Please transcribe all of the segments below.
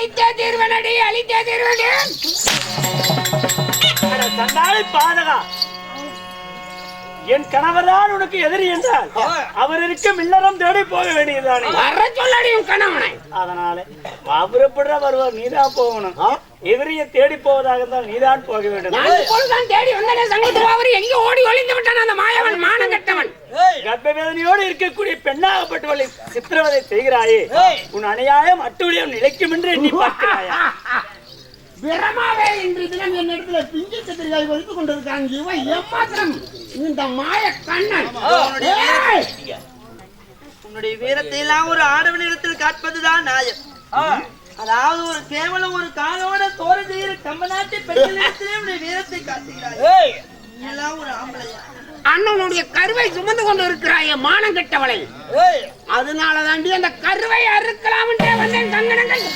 அழித்தே தீர்வனடி, அழித்தே தீர்வனடி. சண்டாளி பாதகா, என் கணவர்தான் உனக்கு எதிரி என்றால் அவர் இருக்கும் இல்லறம் தேடி போக வேண்டியதுதானே. வர சொல்லடியும் கணவனை. அதனால அவர் எப்படிடா வருவார்? நீதான் போகணும். எதிரியை தேடி போவதாக இருந்தால் நீதான் போக வேண்டும். நான் தேடி வந்தனே சங்கத்து அவர் எங்க ஓடி ஒளிந்து விட்டான் அந்த மாயவன், மானம் கட்டவன். கர்ப்பவேதனையோடு இருக்கக்கூடிய பெண்ணாகப்பட்டவளை சித்திரவதை செய்கிறாயே, உன் அநியாயம் அட்டுழியம் நிலைக்கும் என்று எண்ணி பார்க்கிறாயா? பிரமாவே இன்று தினம் என்னிடத்துல பிஞ்சு கத்திரிக்காய் வைத்துக் கொண்டிருக்காங்க. இவன் ஏமாத்திரம் இந்த மாய கண்ணன். உன்னுடைய வீரத்தை எல்லாம் ஒரு ஆடவனிடத்தில் காட்பதுதான் நியாயம். அதாவது ஒரு கேவலம் ஒரு காலோட தோறு செய்கிற கம்பநாட்டு பெண்களிடத்திலே உன்னுடைய வீரத்தை காட்டுகிறாய். எல்லாம் ஒரு ஆம்பளையா? அண்ணனுடைய கருவை சுமந்து கொண்டு இருக்கிறாய மானம் கட்டவளை. அதனால தாண்டி அந்த கருவை அறுக்கலாம் என்றே வந்தேன் கங்கணங்கள்.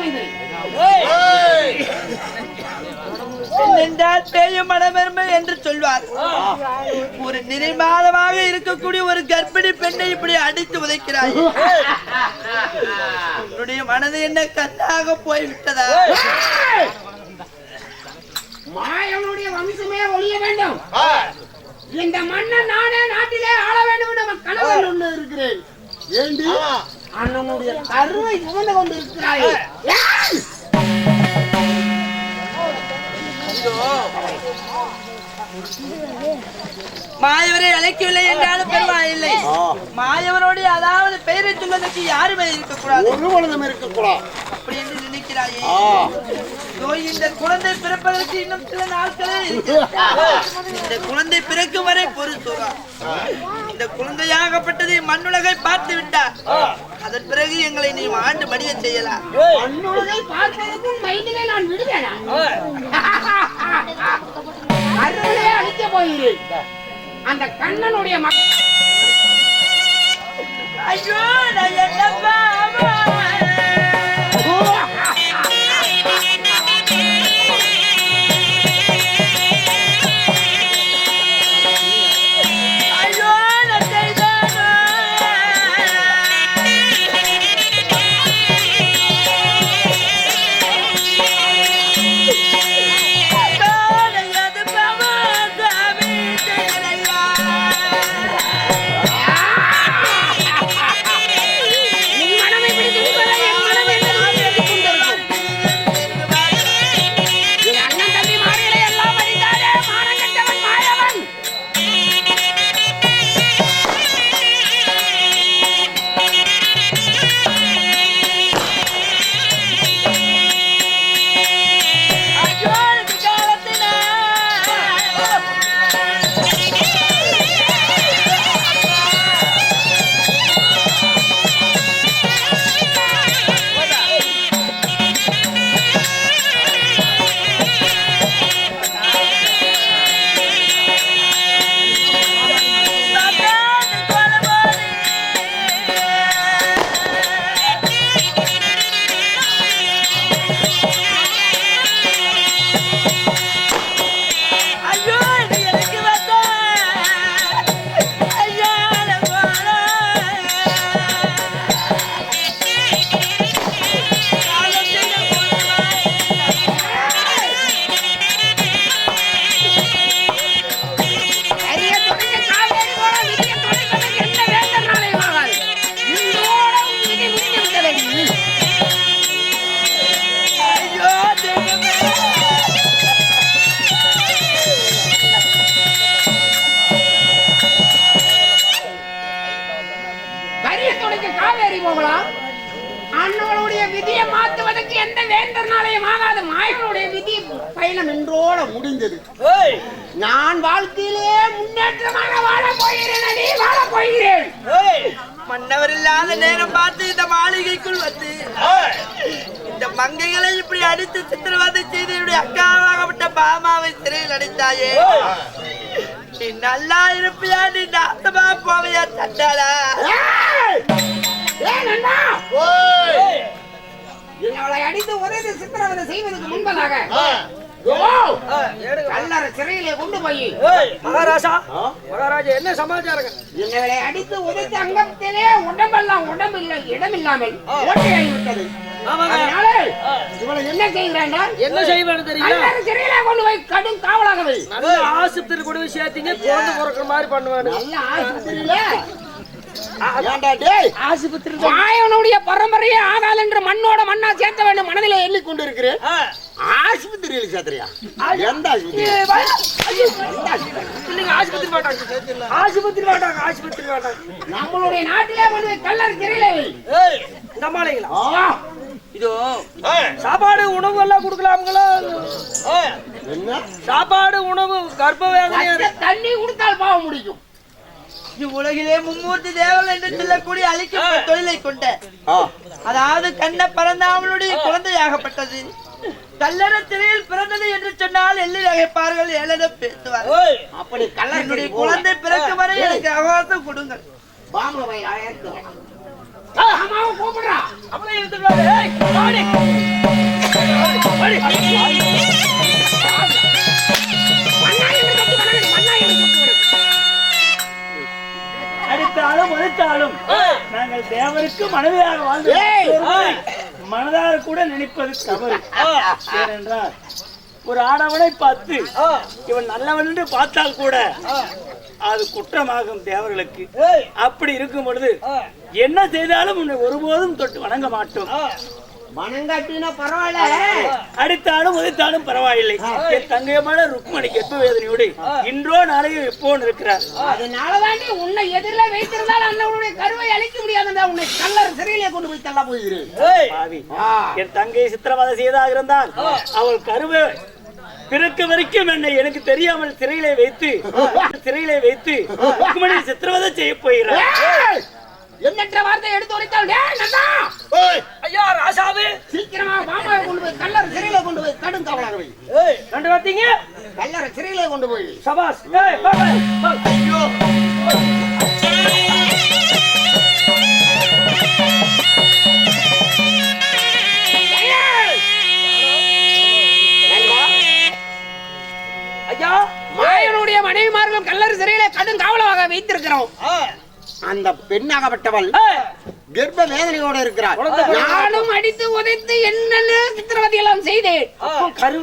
வந்தேன். என்றால் பேயும் மனமெருமை என்று சொல்வார். ஒரு நிறைமாதமாக இருக்கக்கூடிய ஒரு கர்ப்பிணி பெண்ணை இப்படி அடித்து உதைக்கிறாய். உன்னுடைய மனது என்ன கண்ணாக போய்விட்டதா? மாயவனுடைய வம்சமே ஒழிய வேண்டும். இந்த மன்னன் நானே நாட்டிலே ஆள வேண்டும் என்ற கனவில் ஒன்று இருக்கிறேன். ஏண்டி அண்ணனுடைய கருவை சுமந்து கொண்டு இருக்கிறாய். மாயவரை அழைக்கவில்லை என்றாலும் பெருமாயில்லை. மாயவருடைய அதாவது பெயரை சொல்வதற்கு யாருமே இருக்கக்கூடாது. அப்படி என்று நினைக்கிறாயே. இந்த குழந்தை பிறப்பதற்கு இன்னும் சில நாட்களே இருக்கு. இந்த குழந்தை பிறக்கும் வரை பொறுத்துவா. இந்த குழந்தையாகப்பட்டதை மண்ணுலகை பார்த்து விட்டார். அதன் பிறகு எங்களை நீ ஆண்டு மடிய செய்யலாம். மண்ணுலகை பார்ப்பதற்கும் மைதிலே நான் விடுவேனா? அருளே அழிக்க போகிறேன். அந்த கண்ணனுடைய ஐயோ நான் என்னப்பா அண்ணனுடைய விதியை மாற்றுவதற்கு எந்த வேந்தர்னாலையும் ஆகாது. மாயனுடைய விதி பயணம் என்றோட முடிந்தது. நான் வாழ்க்கையிலே முன்னேற்றமாக வாழ போகிறேன். மன்னவர் இல்லாத நேரம் பார்த்து இந்த மாளிகைக்குள் வந்து இந்த மங்கைகளை இப்படி அடித்து சித்திரவதை செய்து என்னுடைய அக்காவாகப்பட்ட பாமாவை சிறையில் அடைத்தாயே. நீ நல்லா இருப்பியா? நீ நாசமா போவையா? தட்டாளா என்னை அடித்து உதவி சித்திரவதை செய்வதற்கு முன்பதாக கல்லறை சிறையிலே கொண்டு போய் மகாராஜா என்ன சமாச்சாரம்? என்னை அடித்து உதைத்த அங்கத்திலே உடம்பு இடமில்லாமல் ஓட்டையாகிவிட்டது. இவளை என்ன செய்கிறேன்? என்ன செய்வேன்னு தெரியல. சிறையிலே கொண்டு போய் கடும் காவலாகவே நல்ல ஆஸ்பத்திரி கொண்டு போய் சேர்த்தீங்க. குழந்தை பிறக்கிற மாதிரி பண்ணுவாரு. நல்ல ஆஸ்பத்திரியில மாயவனுடைய பரம்பரையே ஆகாது என்று மண்ணோட மண்ணா சேர்த்த வேண்டும் மனதிலே எண்ணிக்கொண்டிருக்கிறேன். ஆஸ்பத்திரியில் சேர்த்தியா? எந்த ஆஸ்பத்திரி மாட்டாங்க. நம்மளுடைய நாட்டிலே வந்து கல்லறை சிறையிலே நம்மளீங்களா? இதோ சாப்பாடு உணவு எல்லாம் கொடுக்கலாம்களா? என்ன சாப்பாடு உணவு கர்ப்ப வேதனை தண்ணி கொடுத்தால் பாவ முடியும். உலகிலே மும்மூர்த்தி தேவர்கள் என்று சொல்லக்கூடிய அழிக்கப்பட்ட தொழிலை கொண்ட அதாவது கண்ண பரந்தாமனுடைய குழந்தையாகப்பட்டது கல்லறை திரையில் பிறந்தது என்று சொன்னால் எள்ளி நகைப்பார்கள், ஏளனம் பேசுவார்கள். அப்படி கல்லறையுடைய குழந்தை பிறக்கும் வரை எனக்கு அவகாசம் கொடுங்கள். கூப்பிடுறா. மறுத்தாலும் நாங்கள் தேவருக்கு மனைவியாக வாழ்ந்து மனதார கூட நினைப்பது தவறு. ஏனென்றால் ஒரு ஆடவனை பார்த்து இவன் நல்லவன் என்று பார்த்தால் கூட அது குற்றமாகும் தேவர்களுக்கு. அப்படி இருக்கும் பொழுது என்ன செய்தாலும் உன்னை ஒருபோதும் தொட்டு வணங்க மாட்டோம். மனங்காட்டினா பரவாயில்ல, அடித்தாலும் உதைத்தாலும் பரவாயில்லை. என் தங்கையமான ருக்மணி கெப்ப வேதனையோடு இன்றோ நாளையோ எப்போ இருக்கிறார். அதனாலதான் உன்னை எதிரில வைத்திருந்தால் அண்ணனுடைய கருவை அழிக்க முடியாதுடா. உன்னை கல்லர் சிறையிலே கொண்டு போய் தள்ள போகிறேன். என் தங்கை சித்திரவதை செய்தாக இருந்தால் அவள் கருவை பிறக்க வரைக்கும் என்னை எனக்கு தெரியாமல் சிறையிலே வைத்து ருக்மணி சித்திரவதை செய்ய போகிறார். எண்ணற்ற வார்த்தை எடுத்து உரைத்தால் ஐயா ராசாவே, சீக்கிரமா மாமாவை கொண்டு போய் கல்லர் சிறையில கொண்டு போய் கடும் காவலாக வை. கண்டு பார்த்தீங்க, கல்லர் சிறையில கொண்டு போய் சபாஸ். ஐயோ ஐயா, மாயனுடைய மனைவிமார்கள் கல்லர் சிறையில கடும் காவலாக வைத்திருக்கிறோம். அந்த பெண்ணாகப்பட்டவள் கர்ப்ப வேதனையோடு இருக்கிறார். நானும் அடித்து உதைத்து என்னென்ன சித்திரவதை எல்லாம் செய்தேன். கரு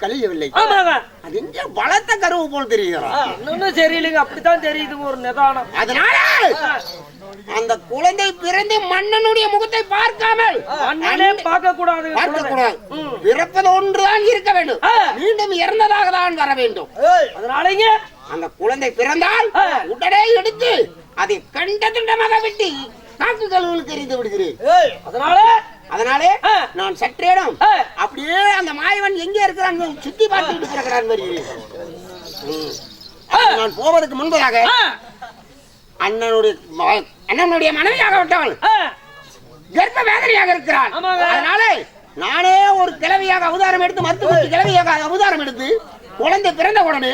கழியவில்லை. அது இங்கே வளர்த்த கருவு போல் தெரிகிறார். இன்னொன்னு தெரியலைங்க, அப்படித்தான் தெரியுது ஒரு நிதானம். அதனால அந்த குழந்தை பிறந்து மன்னனுடைய முகத்தை பார்க்காமல் பார்க்க கூடாது. பிறப்பது ஒன்றுதான் இருக்க வேண்டும், மீண்டும் இறந்ததாக தான் வர வேண்டும். அதனாலங்க அந்த குழந்தை பிறந்தால் உடனே எடுத்து அதை கண்ட துண்டமாக வெட்டி காக்கு கழுவுகளுக்கு எறிந்து விடுகிறேன். அதனாலே நான் சற்றேனும் அப்படியே அந்த மாயவன் எங்கே இருக்கிறான் சுத்தி பார்த்துட்டு பிறக்கிறான் வருகிறேன். நான் போவதற்கு முன்பதாக அண்ணனுடைய மனைவியாக விட்டவள் கர்ப்ப வேதனையாக இருக்கிறான். அதனால நானே ஒரு கிழவியாக அவதாரம் எடுத்து மருத்துவ கிழவியாக அவதாரம் எடுத்து குழந்தை பிறந்த உடனே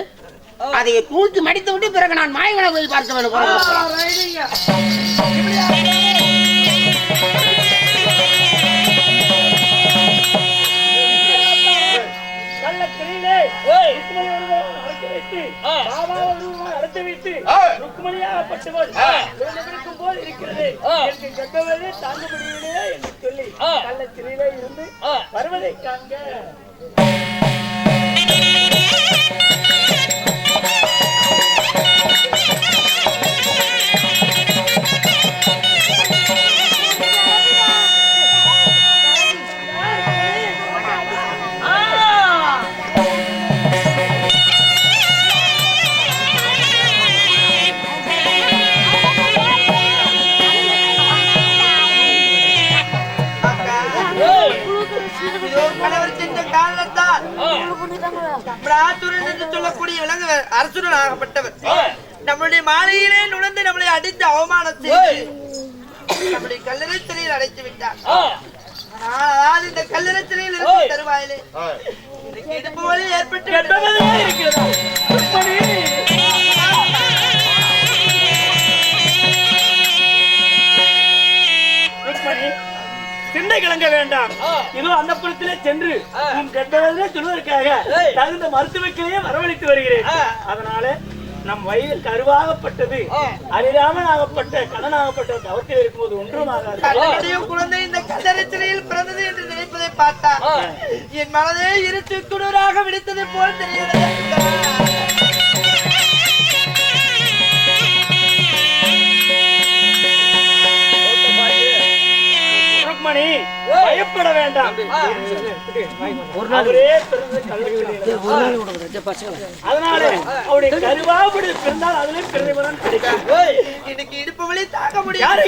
அதை தூக்கி மடித்து விட்டு பிறகு நான் மாயவனை போய் பார்க்க வேண்டும். தாங்க முடியவில்லை என்று சொல்லி கள்ளச்சிறையிலே இருந்து வருவதை காண்க. சொல்லக்கூடிய விலங்கு அரசுடன் ஆகப்பட்டவர் நம்முடைய மாலையிலே நுழைந்து நம்மளை அடித்து அவமானம் செய்து நம்முடைய கல்லறை சிறையில் அடைத்து விட்டார். ஆனால் இந்த கல்லறை சிறையில் இருக்கும் தருவாயிலே இடுப்பு வலி ஏற்பட்டு சிந்தை கிளங்க வேண்டாம். இதோ அந்த புறத்திலே சென்று உன் கெட்டவர்களே சொல்வதற்காக தகுந்த மருத்துவக்கிலேயே வரவழைத்து வருகிறேன். அதனால நம் வயதில் கருவாகப்பட்டது அறியாமல் ஆகப்பட்ட கடனாகப்பட்ட தவத்தில் இருக்கும்போது ஒன்றுமாக குழந்தை இந்த கல்லறை சிறையில் பிறந்தது என்று நினைப்பதை பார்த்தா என் மனதே இருட்டு குளிராக விடுத்தது போல் தெரிகிறது. பயப்பட வேண்டாம். அதனால அவருடைய கருவாபடி பிறந்தால் அதிலே பிறந்தவன் கிடைக்கும். இன்னைக்கு இடுப்பு வலி தாங்க முடியாது.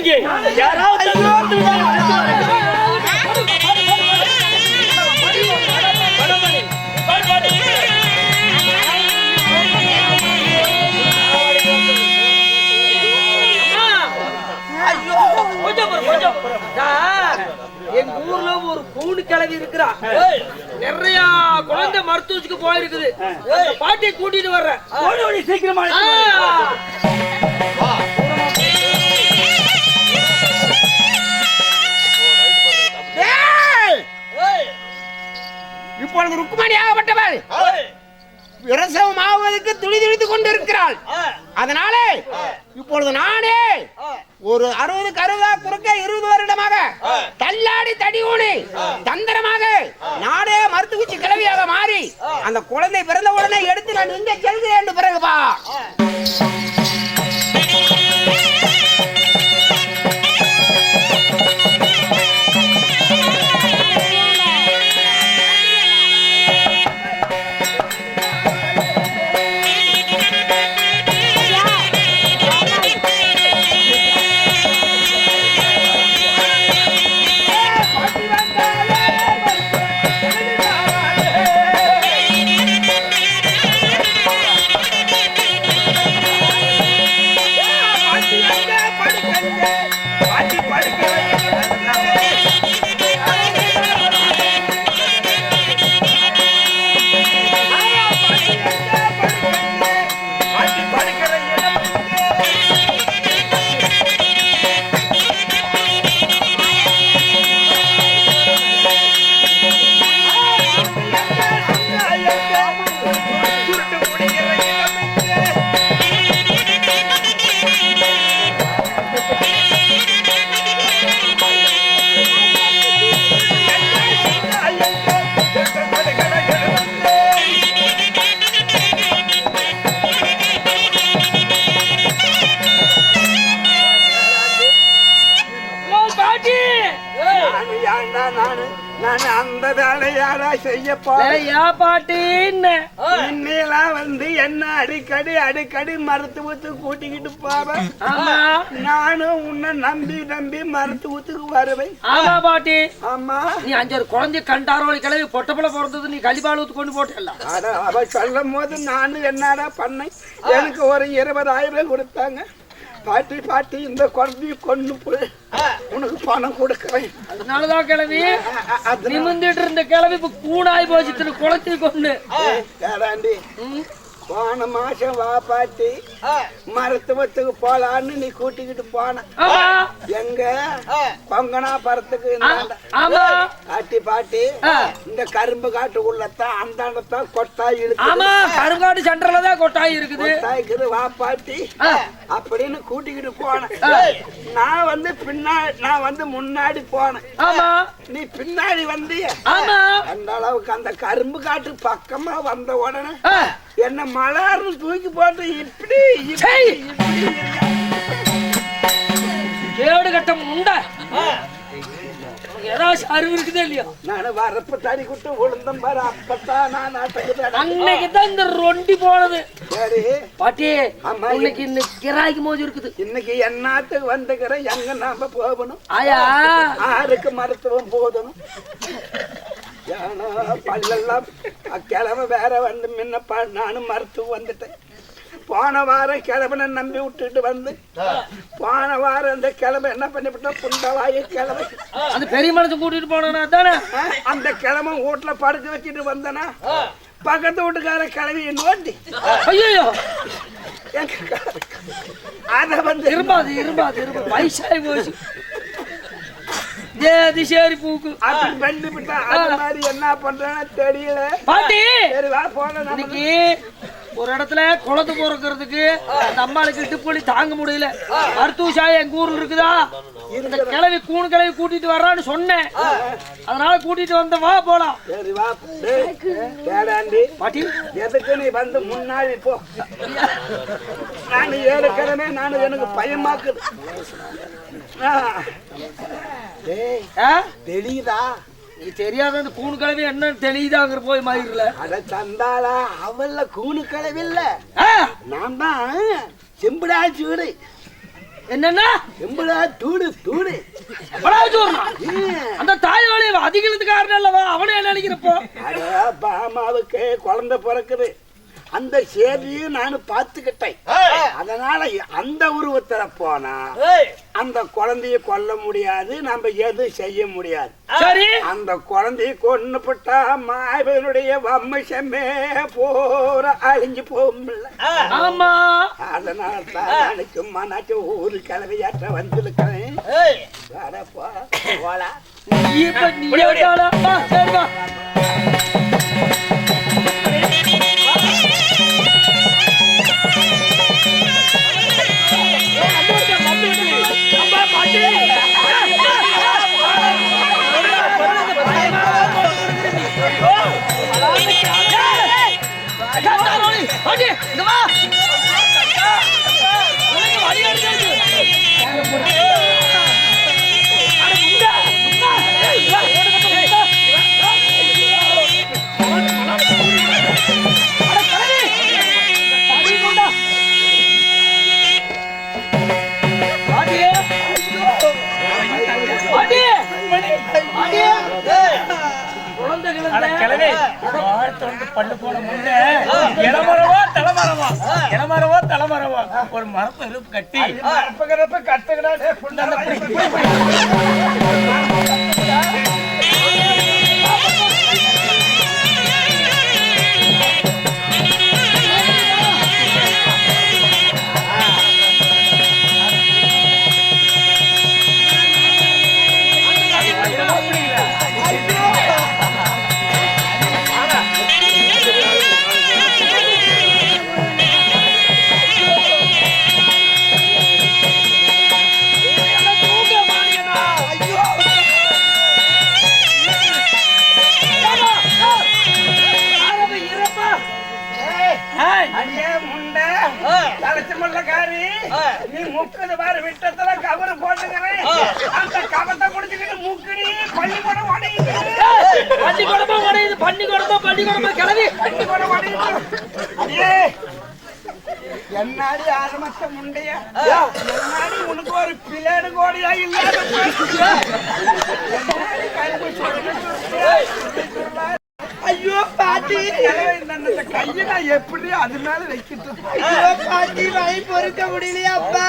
எங்க ஊர்ல ஒரு கூண்டு கிளவி இருக்கிறா, நிறைய குழந்தை மருத்துவத்துக்கு போயிருக்குது. பாட்டியை கூட்டிட்டு வர்றேன், சீக்கிரமா. இப்பொழுது ருக்குமணி ஆகப்பட்டவள் பிரசவம் ஆவதற்கு துடி துடித்துக் கொண்டிருக்கிறாள். அதனாலே இப்பொழுது நானே ஒரு 60 குறுக்க 20 வருடமாக தள்ளாடி தடி ஊனி தந்திரமாக நானே மருத்துவச்சி கிளவியாக மாறி அந்த குழந்தை பிறந்த உடனே எடுத்து நான் இங்கே செல்கிறேன். பிறகுப்பா அந்த வேலையாரா செய்யப்பா பாட்டிலாம் வந்து என்ன அடிக்கடி மருத்துவத்துக்கு கூட்டிக்கிட்டு போவேன். நானும் உன்னை நம்பி மருத்துவத்துக்கு வருவேன். ஆமா பாட்டி. ஆமா நீ 5 குழந்தை கண்டாரோளி கிளவி பொட்டப்பல பிறந்தது நீ கழிப்பால் ஊத்து கொண்டு போட்டல. அவ சொல்லும் போது நானும் என்னடா பண்ணேன். எனக்கு ஒரு 20,000 கொடுத்தாங்க. பாட்டி இந்த குழந்தைய கொண்டு போய் உனக்கு பணம் கொடுக்கறேன். அதனாலதான் கிளவி நிமிந்துட்டு இருந்த கிளவி இப்ப கூணாய் போச்சு குளத்தை கொண்டு. போன மாசம் வா பாட்டி மருத்துவத்துக்கு போலான்னு நீ கூட்டிக்கிட்டு போன எங்க கொங்கனாபுரத்துக்கு. பாட்டி இந்த கரும்பு காட்டுக்குள்ளத்தான் அந்த கொட்டாய் இருக்கு. கரும்பு காட்டு சென்டர்ல தான் கொட்டாய் இருக்குது. வா பாட்டி அப்படின்னு கூட்டிக்கிட்டு போன. நான் வந்து முன்னாடி போனேன். நீ பின்னாடி வந்து அந்த அளவுக்கு அந்த கரும்பு காட்டு பக்கமா வந்த உடனே என்ன மலர்னு தூக்கி போட்டு இப்படி ஏடு கட்டம் உண்டா ஏதாச்சும் அறிவு இருக்குதே இல்லையா? நான் வரப்ப தனி குட்டு விழுந்தம் பாரு. அப்பத்தான் நான் அன்னைக்குதான் இந்த ரொண்டி போனது. சரி பாட்டி இன்னைக்கு கிராய்க்கு மோதி இருக்குது. இன்னைக்கு என்னாத்துக்கு வந்துக்கிறேன். எங்க நாம போகணும். ஆயா ஆருக்கு மருத்துவம் போதணும். பல்லெல்லாம் கிழமை வேற வந்து முன்னப்பா நானும் மருத்துவம் வந்துட்டேன். போன வாரம் கிழமை நம்பி விட்டுட்டு வந்து போன வாரம் அந்த கிழமை என்ன பண்ணிவிட்டா புண்டவாய கிழமை அந்த பெரிய மனசு கூட்டிட்டு போனா தானே அந்த கிழமை வீட்டுல படுக்க வச்சுட்டு வந்தனா பக்கத்து வீட்டுக்கார கிழமையை நோண்டி ஐயோ அத வந்து இருபாது வயசாகி போச்சு. சரி பூக்கு பண்ணி விட்டா அது மாதிரி என்ன பண்றேன்னு தெரியல பாட்டி. சரி வா போன. இன்னைக்கு ஒரு இடத்துல குளத்து போறதுக்கு அந்த அம்மாளுக்கு இடுப்புலி தாங்க முடியல. மருத்துவ சாய் எங்க ஊர்ல இருக்குதா. இந்த கிளவி கூணு கிளவி கூட்டிட்டு வர்றான்னு சொன்னேன். அதனால கூட்டிட்டு வந்த வா போலாம். சரி வா தேடாண்டி பாட்டி. எதுக்கு நீ வந்து முன்னாடி போ. நான் ஏற்கனவே எனக்கு பயமாக்குது. தெரியுதா நீ தெரியாத அந்த கூணு கிளவி என்ன தெரியுதாங்கிற போய் மாறிடல. அட சந்தாளா அவல்ல கூணு கிளவி இல்ல. நான் தான் செம்புடா சூடு. என்னன்னா செம்புடா தூடு அந்த தாயோடைய அதிகளத்துக்கு காரணம் அல்லவா அவனே நினைக்கிறப்போ. பாமாவுக்கு குழந்தை பிறக்குது. அந்த சேதியும் நான் பார்த்துக்கிட்டேன். அதனால அந்த உருவத்துல போனா அந்த குழந்தைய கொல்ல முடியாது. நம்ம எதுவும் செய்ய முடியாது. சரி அந்த குழந்தைய கொண்டு போட்டா மாயவனுடைய வம்சமே போற அழிஞ்சு போகும்ல. ஆமா அதனால தான் சும்மா நாச்சு ஒரு கிழவையாற்ற வந்திருக்கிறேன். போலா நீ பாட்டி இங்க வா உனக்கு வழி எடுத்து அட முண்டா அட கலவி அடி முண்டா பாட்டி பாட்டி பாட்டி பல்லு போன முன்ன இளமரவா தலைமரவா இளமரவா தலைமரவா ஒரு மரத்தை கட்டி கட்டுகிறா நீ முக்குது பாரு விட்டத்துல கவரு போட்டுக்கிறேன் அந்த கவத்தை முடிச்சுக்கிட்டு முக்குடி பள்ளிக்கூடம் உடையுது பள்ளிக்கூடமா உடையுது பள்ளிக்கூடமா கிளவி பள்ளிக்கூடம் உடையுது என்னாடி ஆரம்பத்த முண்டைய என்னாடி உனக்கு ஒரு பிளேடு கோடியா இல்லாத ஐயோ பாட்டி கையை நான் எப்படி அது மேல வைக்கிட்டோம் ஐயோ பாட்டி வாய் பொறுக்க முடியலையா அப்பா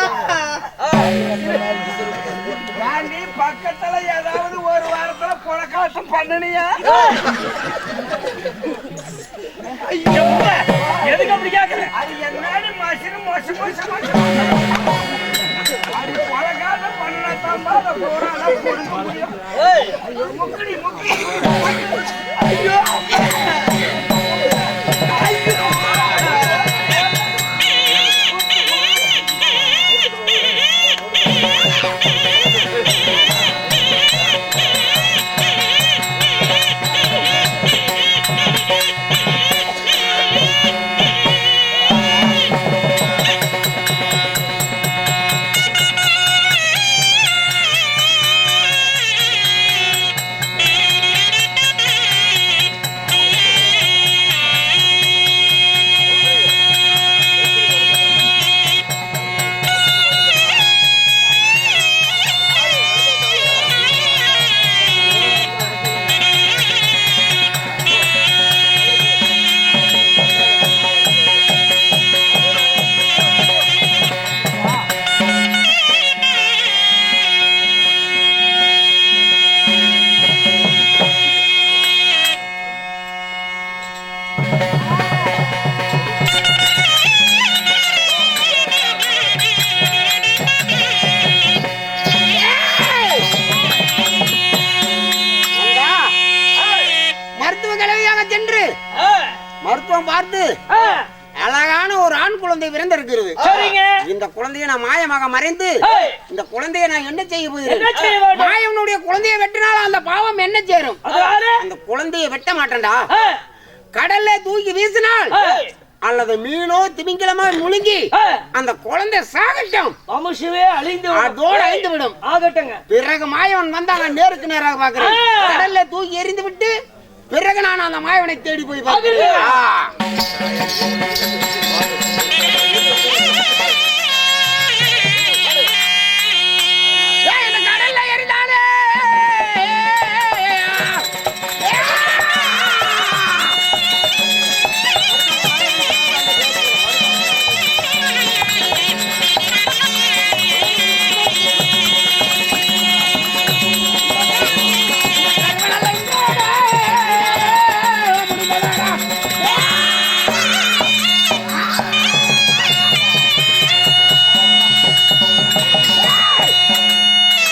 நீ பக்கத்துல ஏதாவது ஒரு வாரத்துல புழக்காட்டம் பண்ணனியா ஐயோ எதுக்கு அப்படி கேக்குற அது என்னடி மசிறு மோச அது புழக்காட்டம் பண்ணாதான் அதை போறானா கொடுக்க முடியும் ஐயோ முக்கடி ஐயோ மருத்துவம் பார்த்து அழகான ஒரு ஆண் குழந்தை பிறந்திருக்கிறது. இந்த குழந்தையை நான் மாயமாக மறைந்து இந்த குழந்தையை நான் என்ன செய்ய போகிறேன்? மாயவனுடைய குழந்தையை வெட்டினால் அந்த பாவம் என்ன சேரும்? அந்த குழந்தையை வெட்ட மாட்டேன்டா. கடல்ல தூக்கி வீசினால் அல்லது மீனோ திமிங்கலமா முழுங்கி அந்த குழந்தை சாகட்டும், அதோடு அழிந்து விடும். பிறகு மாயவன் வந்தாங்க நேருக்கு நேராக பாக்குறேன். கடல்ல தூக்கி எறிந்து விட்டு பிறகு நான் அந்த மாயவனை தேடி போய் பார்க்கிறேன்.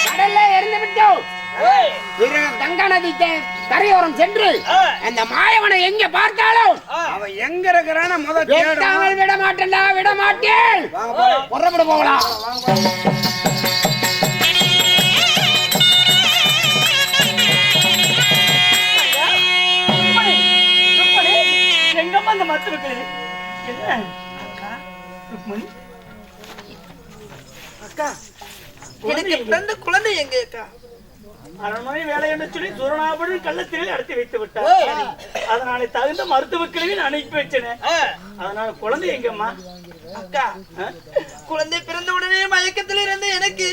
கடல்ல எறிந்தானே கங்கா நதி கரையோரம் சென்று அந்த மாயவனை எங்க பார்த்தாலும் அவன் எங்க இருக்கிறான முதல் விட மாட்டேன்டா, விட மாட்டேன். புறப்பட போகலாம். எங்கம்மா அந்த மத்து என்ன அக்கா ருக்மணி அக்கா எனக்கு பிறந்த குழந்தை எங்க அக்கா? அரண்மனை வேலை என்று சொல்லி சூரனாபுரம் கள்ளத்திலே அடைத்து வைத்து விட்டார். அதனால தகுந்த மருத்துவ கிழவி நான் அனுப்பி வச்சேன். அதனால குழந்தை எங்கம்மா? அக்கா குழந்தை பிறந்த உடனே மயக்கத்தில் இருந்து எனக்கு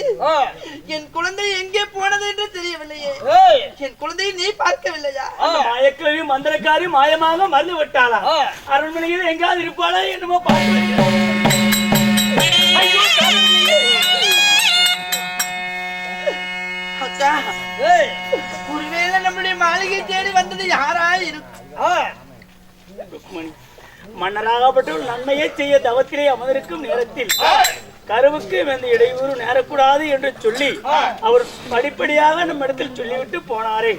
என் குழந்தை எங்கே போனது என்று தெரியவில்லையே. என் குழந்தையை நீ பார்க்கவில்லையா? மயக்கிழவி மந்திரக்காரி மாயமாக மறந்து விட்டாளா? அரண்மனையில் எங்காவது இருப்பாளா என்னமோ பார்க்க. அக்கா ஒருவேளை நம்முடைய மாளிகை தேடி வந்தது யாரா இருக்கும்? மன்னராகப்பட்டவள் நன்மையை செய்ய தவத்திலே அமர்ந்திருக்கும் நேரத்தில் கருவுக்கு வந்து இடையூறு நேரக்கூடாது என்று சொல்லி அவர் படிப்படியாக நம்ம இடத்தில் சொல்லிவிட்டு போனாரே.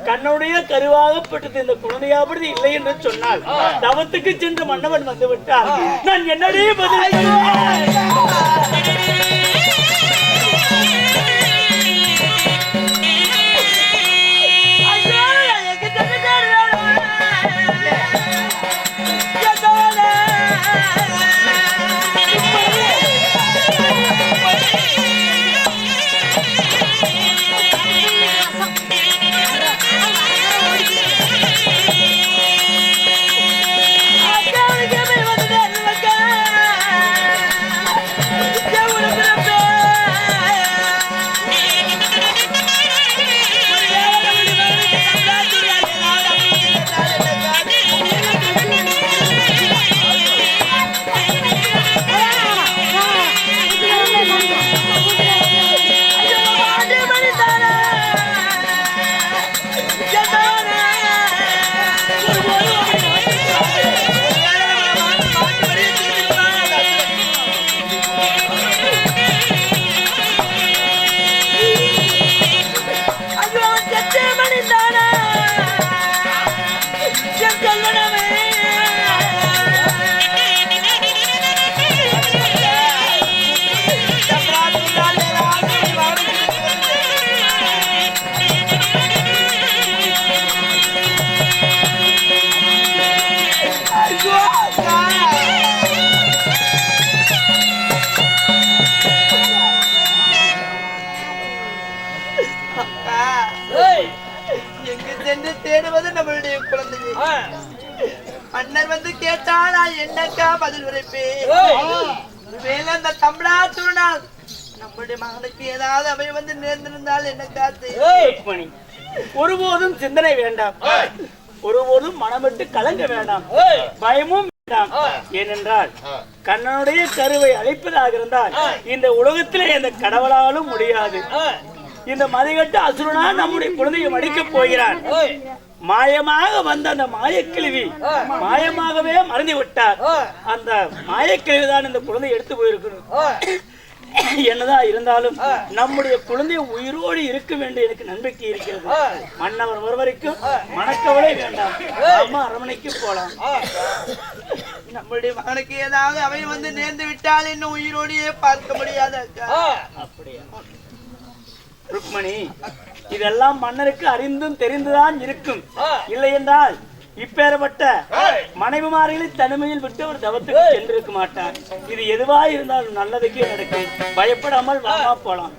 கண்ணுடைய கருவாகப்பட்டது இந்த குழந்தையாவது இல்லை என்று சொன்னால் தவத்துக்கு சென்று மன்னவன் வந்து விட்டார். நான் என்னடே பதில் தேடுவது நம்மளுடைய குழந்தையை அண்ணன் வந்து கேட்டா நான் என்னக்கா பதில் உரைப்பேன்? அந்த தமிழாத்துனால் நம்முடைய மகனுக்கு ஏதாவது அவை வந்து நேர்ந்திருந்தால் என்னக்கா? ஒருபோதும் சிந்தனை வேண்டாம், ஒருபோதும் மனமிட்டு கலங்க வேண்டாம், பயமும் வேண்டாம். ஏனென்றால் கண்ணனுடைய கருவை அழைப்பதாக இருந்தால் இந்த உலகத்திலே இந்த கடவுளாலும் முடியாது. இந்த மதிகட்ட அசுரனா நம்முடைய குழந்தையை மடிக்கப் போகிறான். மாயமாக வந்த அந்த மாயக்கிழவி மாயமாகவே மறந்து விட்டார். அந்த மாயக்கிழவி தான் இந்த குழந்தை எடுத்து போயிருக்கணும். என்னதான் இருந்தாலும் நம்முடைய குழந்தை உயிரோடு இருக்க வேண்டிய எனக்கு நம்பிக்கை இருக்கிறது. மன்னவர் ஒருவரைக்கும் மணக்கவலை வேண்டாம், அம்மா அரமனைக்கு போலாம். நம்முடைய மகனுக்கு ஏதாவது அவை வந்து நேர்ந்து விட்டால் இன்னும் உயிரோடையே பார்க்க முடியாது. அப்படியா ருக்மணி? இதெல்லாம் மன்னருக்கு அறிந்தும் தெரிந்துதான் இருக்கும். இல்லை என்றால் இப்பேற்பட்ட மனைவிமார்களை தனிமையில் விட்டு ஒரு தவத்துக்கு சென்றிருக்க மாட்டார். இது எதுவா இருந்தாலும் நல்லதுக்கே நடக்கும். பயப்படாமல் வாமா போலாம்.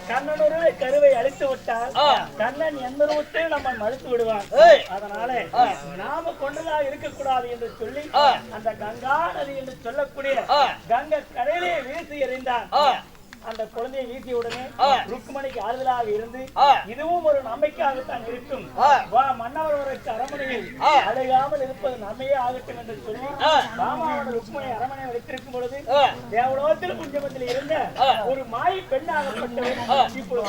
கண்ணனுடைய கருவை அழித்து விட்டால் கண்ணன் எந்த ரூபத்தையும் நம்ம மறுத்து விடுவான். அதனால நாம கொண்டதா இருக்கக்கூடாது என்று சொல்லி அந்த கங்கா நதி என்று சொல்லக்கூடிய கங்கை கரையிலே வீசி எறிந்தான். அந்த குழந்தையை வீசிய உடனே ருக்மணிக்கு ஆறுதலாக இருந்து இதுவும் ஒரு நம்பிக்கையாகத்தான் இருக்கும். மன்னவர்களுக்கு அரமனையில் அடையாமல் இருப்பது நன்மையே ஆகட்டும் என்று சொல்லி ராமாவன ருக்மணி அரமனை வைத்திருக்கும் பொழுது தேவலோகத்தில் குஞ்சமத்தில் இருந்த ஒரு மாய் பெண்ணாகப்பட்டவர் இப்பொழுது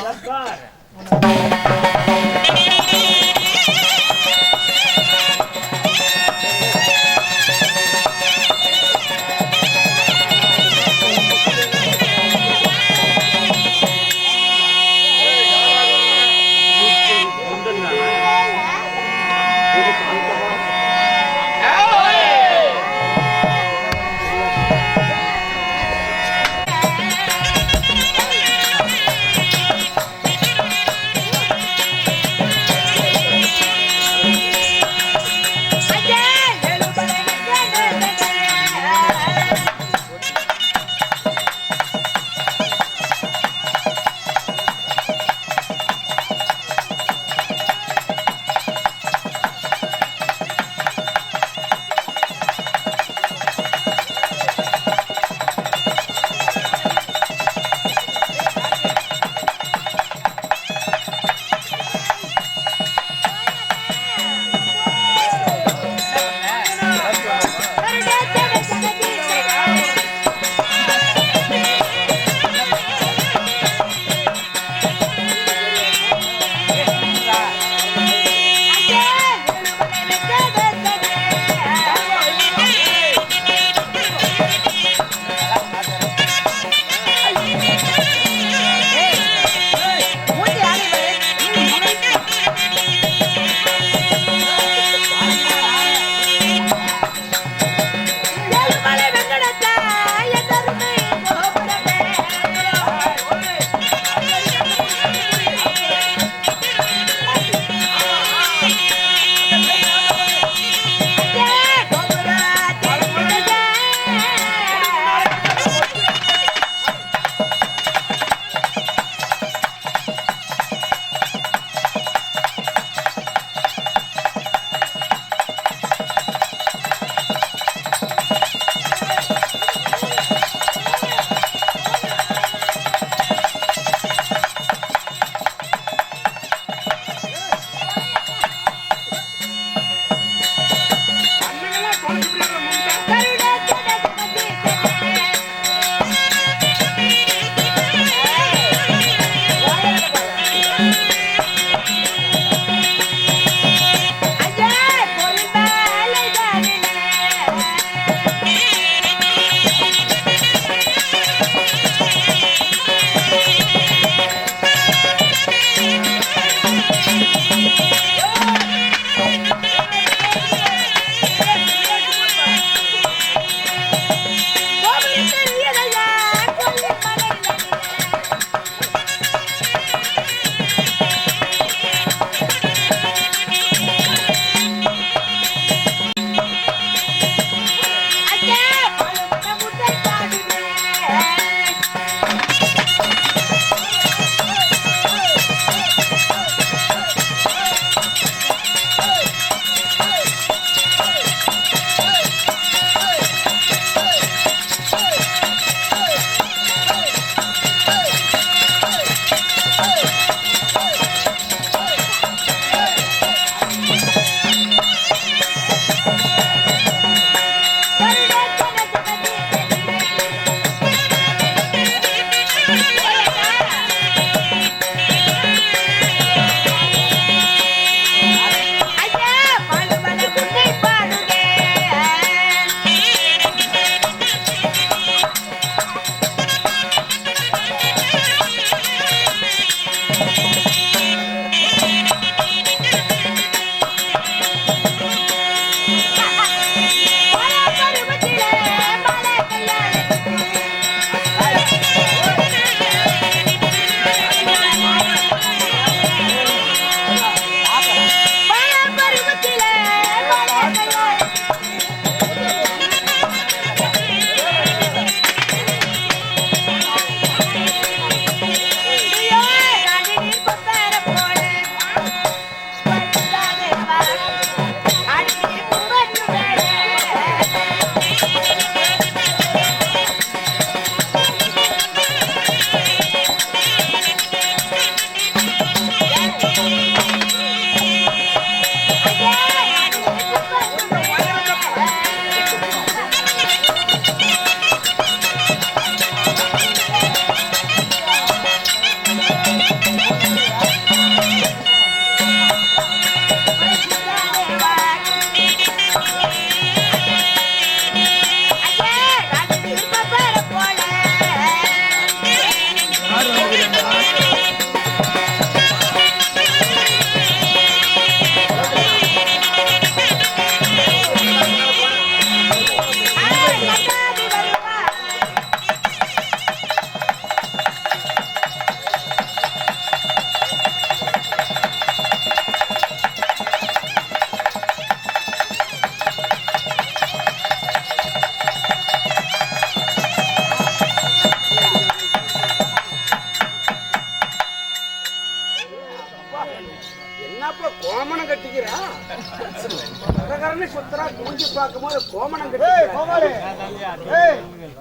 பணக்காரனே சுத்தரா மூஞ்சி பார்க்கும்போது கோமணம்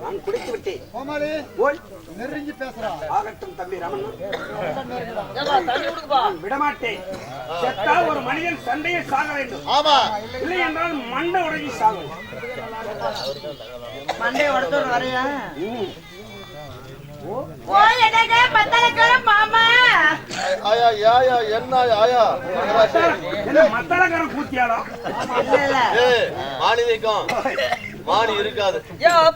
நான் குடித்து விட்டேன். போய் நெருங்கி பேசுறா. ஆகட்டும் தம்பி ரமணன், நான் விடமாட்டேன். செத்தா ஒரு மனிதன் சண்டையில் சாக வேண்டும். ஆமா, இல்லை என்றால் மண்டை உடைஞ்சி சாக வேண்டும். மண்டே உடத்தோடு வரையா மாமா ஆயா ஆயா என்ன ஆயா மத்தளக்காரன் கூத்தியாடா ஏய் மாணி வைக்கும் மாணி இருக்காது.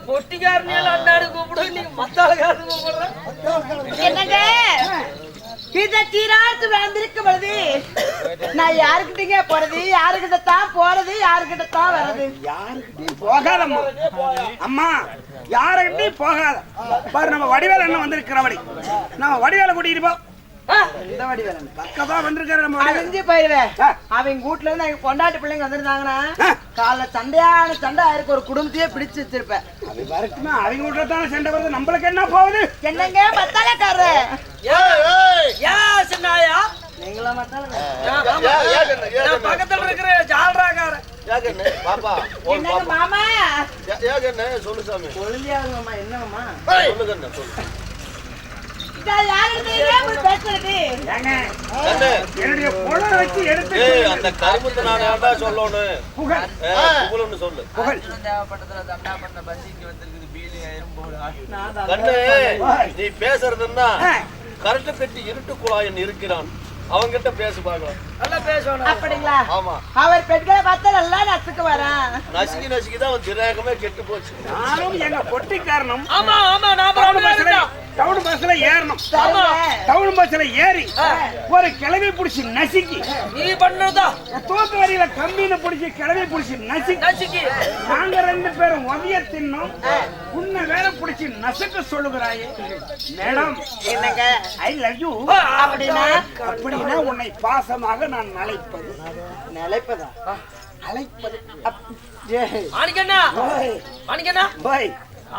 பொட்டிக்காரனையால அண்ணாடு கூப்பிடுவோம், நீங்க மத்தாளக்காரன் கூப்பிடுறேன். என்னங்க இத தீராத்து வந்திருக்கும் பொழுது நான் யாருக்கிட்டங்க போறது, யாருக்கிட்ட தான் போறது, யாருக்கிட்ட தான் வர்றது? யாருக்கிட்டையும் போகாதம்மா. அம்மா யாருக்கிட்டையும் போகாத. பாரு நம்ம வடிவேல் அண்ணன் வந்திருக்கிறபடி நம்ம வடிவேலை கூட்டிட்டு போ. இந்த வடிவேலன் பக்கமா வந்திருக்காரு நம்ம வடிவேல். அழிஞ்சு போயிருவேன். அவங்க வீட்டுல இருந்து எங்க பொண்டாட்டி பிள்ளைங்க வந்திருந்தாங்கன்னா காலைல சண்டையான சண்டை ஆயிருக்கு, ஒரு குடும்பத்தையே பிடிச்சு வச்சிருப்பேன். அது வரட்டுமா, அவங்க வீட்டுல தானே சண்டை வருது, நம்மளுக்கு என்ன போகுது? என்னங்க மத்தாலக்காரரு ஏய் ஏய் யா சின்னாயா, நீங்களா மத்தாலக்காரரு? நான் பக்கத்துல இருக்கிற ஜால்ராக்காரன். ஏகண்ணே பாப்பா என்னங்க மாமா ஏகண்ணே சொல்லு சாமி. ஒழுங்கியாகுமாமா? என்னமாமா சொல்லுங்கண்ணே சொல்லு. பேசுறது ஏங்க, அண்ணே என்னுடைய பொருளை வச்சு எடுத்து ஏய் அந்த கருமத்தை நான் ஏன்டா சொல்லணும்? புகழ் புகழ்னு சொல்லு. புகழ் கண்ணு நீ பேசுறதுன்னா கரண்ட் பெட்டி இருட்டு குழாயன் இருக்கிறான், அவங்கிட்ட பேசு பாக்கலாம். நல்லா பேசணும். அப்படிங்களா? ஆமா, அவர் பெண்களை பார்த்தா நல்லா நசுக்கு வரேன். நசுக்கி நசுக்கி தான் அவன் திரேகமே கெட்டு போச்சு. நானும் எங்க பொட்டிக்காரனும் ஆமா ஆமா, நான் டவுன் பஸ்ல ஏறணும். சரிங்க. டவுன் பஸ்ல ஏறி ஒரு கிளவி புடிச்சு நசுக்கி, நீ பண்ணதா தூக்கு வரியில கம்பின்னு புடிச்சு கிளவி புடிச்சு நசுக்கி, நசுக்கி நாங்க ரெண்டு பேரும் ஒதிய தின்னோம். உன்னை வேற புடிச்சு நசுக்க சொல்லுகிறாயே மேடம். என்னங்க ஐ லவ் யூ. அப்படின்னா அப்படின்னா உன்னை பாசமாக நான் அழைப்பது. நிலைப்பதா? அழைப்பது மாணிக்கண்ணா, ஓய், மாணிக்கண்ணா ஓய்.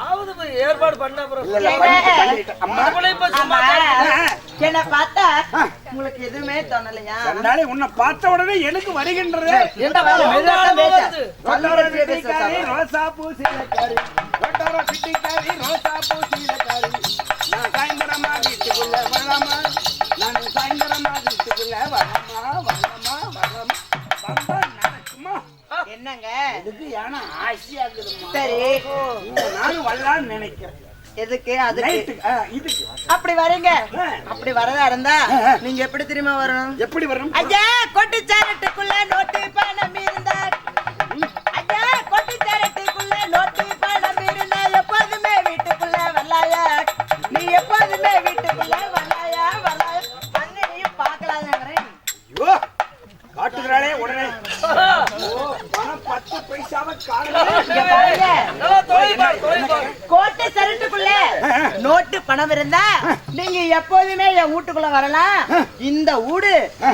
ஆவது போய் ஏற்பாடு பண்ண அப்புறம் இல்ல, இல்ல, பண்ணிட்டேன். அம்மா, ஆமா. ஆ. என்ன பார்த்தா உங்களுக்கு எதுவுமே தோணலையா? அதனால உன்னை பார்த்த உடனே எனக்கு வருகின்றது. ரொட்டார பிட்டிக்காரி ரோசா பூ சீலக்காரி, ரொட்டார பிட்டிக்காரி ரோசா பூ சீலக்காரி. நான் சாயந்தரமா வீட்டுக்குள்ள வரலாமா, நான் சாயந்தரமா வீட்டுக்குள்ள வரலாமா, வரலாமா, வரலாமா. வந்தா நினைச்சுமா என்னங்க இதுக்கு ஏன்னா ஆசையா இருக்குதும்மா. சரி, நானும் வரலான்னு நினைக்கிறேன். எதுக்கு? அதுக்கு நைட்டுக்கு, இதுக்கு அப்படி வரீங்க. அப்படி வரதா இருந்தா நீங்க எப்படி தெரியுமா வரணும்? எப்படி வரணும்? ஐயா கொட்டி சேரட்டுக்குள்ள நோட்டு பணம் இருந்தா, ஐயா கொட்டி சேரட்டுக்குள்ள நோட்டு பணம் இருந்தா எப்போதுமே வீட்டுக்குள்ள வரலாயா, நீ எப்போதுமே வீட்டுக்குள்ள வரலாயா, வரலாயா அங்கனையும் பார்க்கலாங்கிறேன். ஐயோ, காட்டுகிறாளே உடனே. ஓ, பணம் 10 பைசாவை காணல. இங்க பாருங்க, நல்லா தொலைப்பார். கோட்டை சரட்டுக்குள்ள நோட்டு பணம் இருந்தா நீங்க எப்போதுமே என் வீட்டுக்குள்ள வரலாம். இந்த வீடு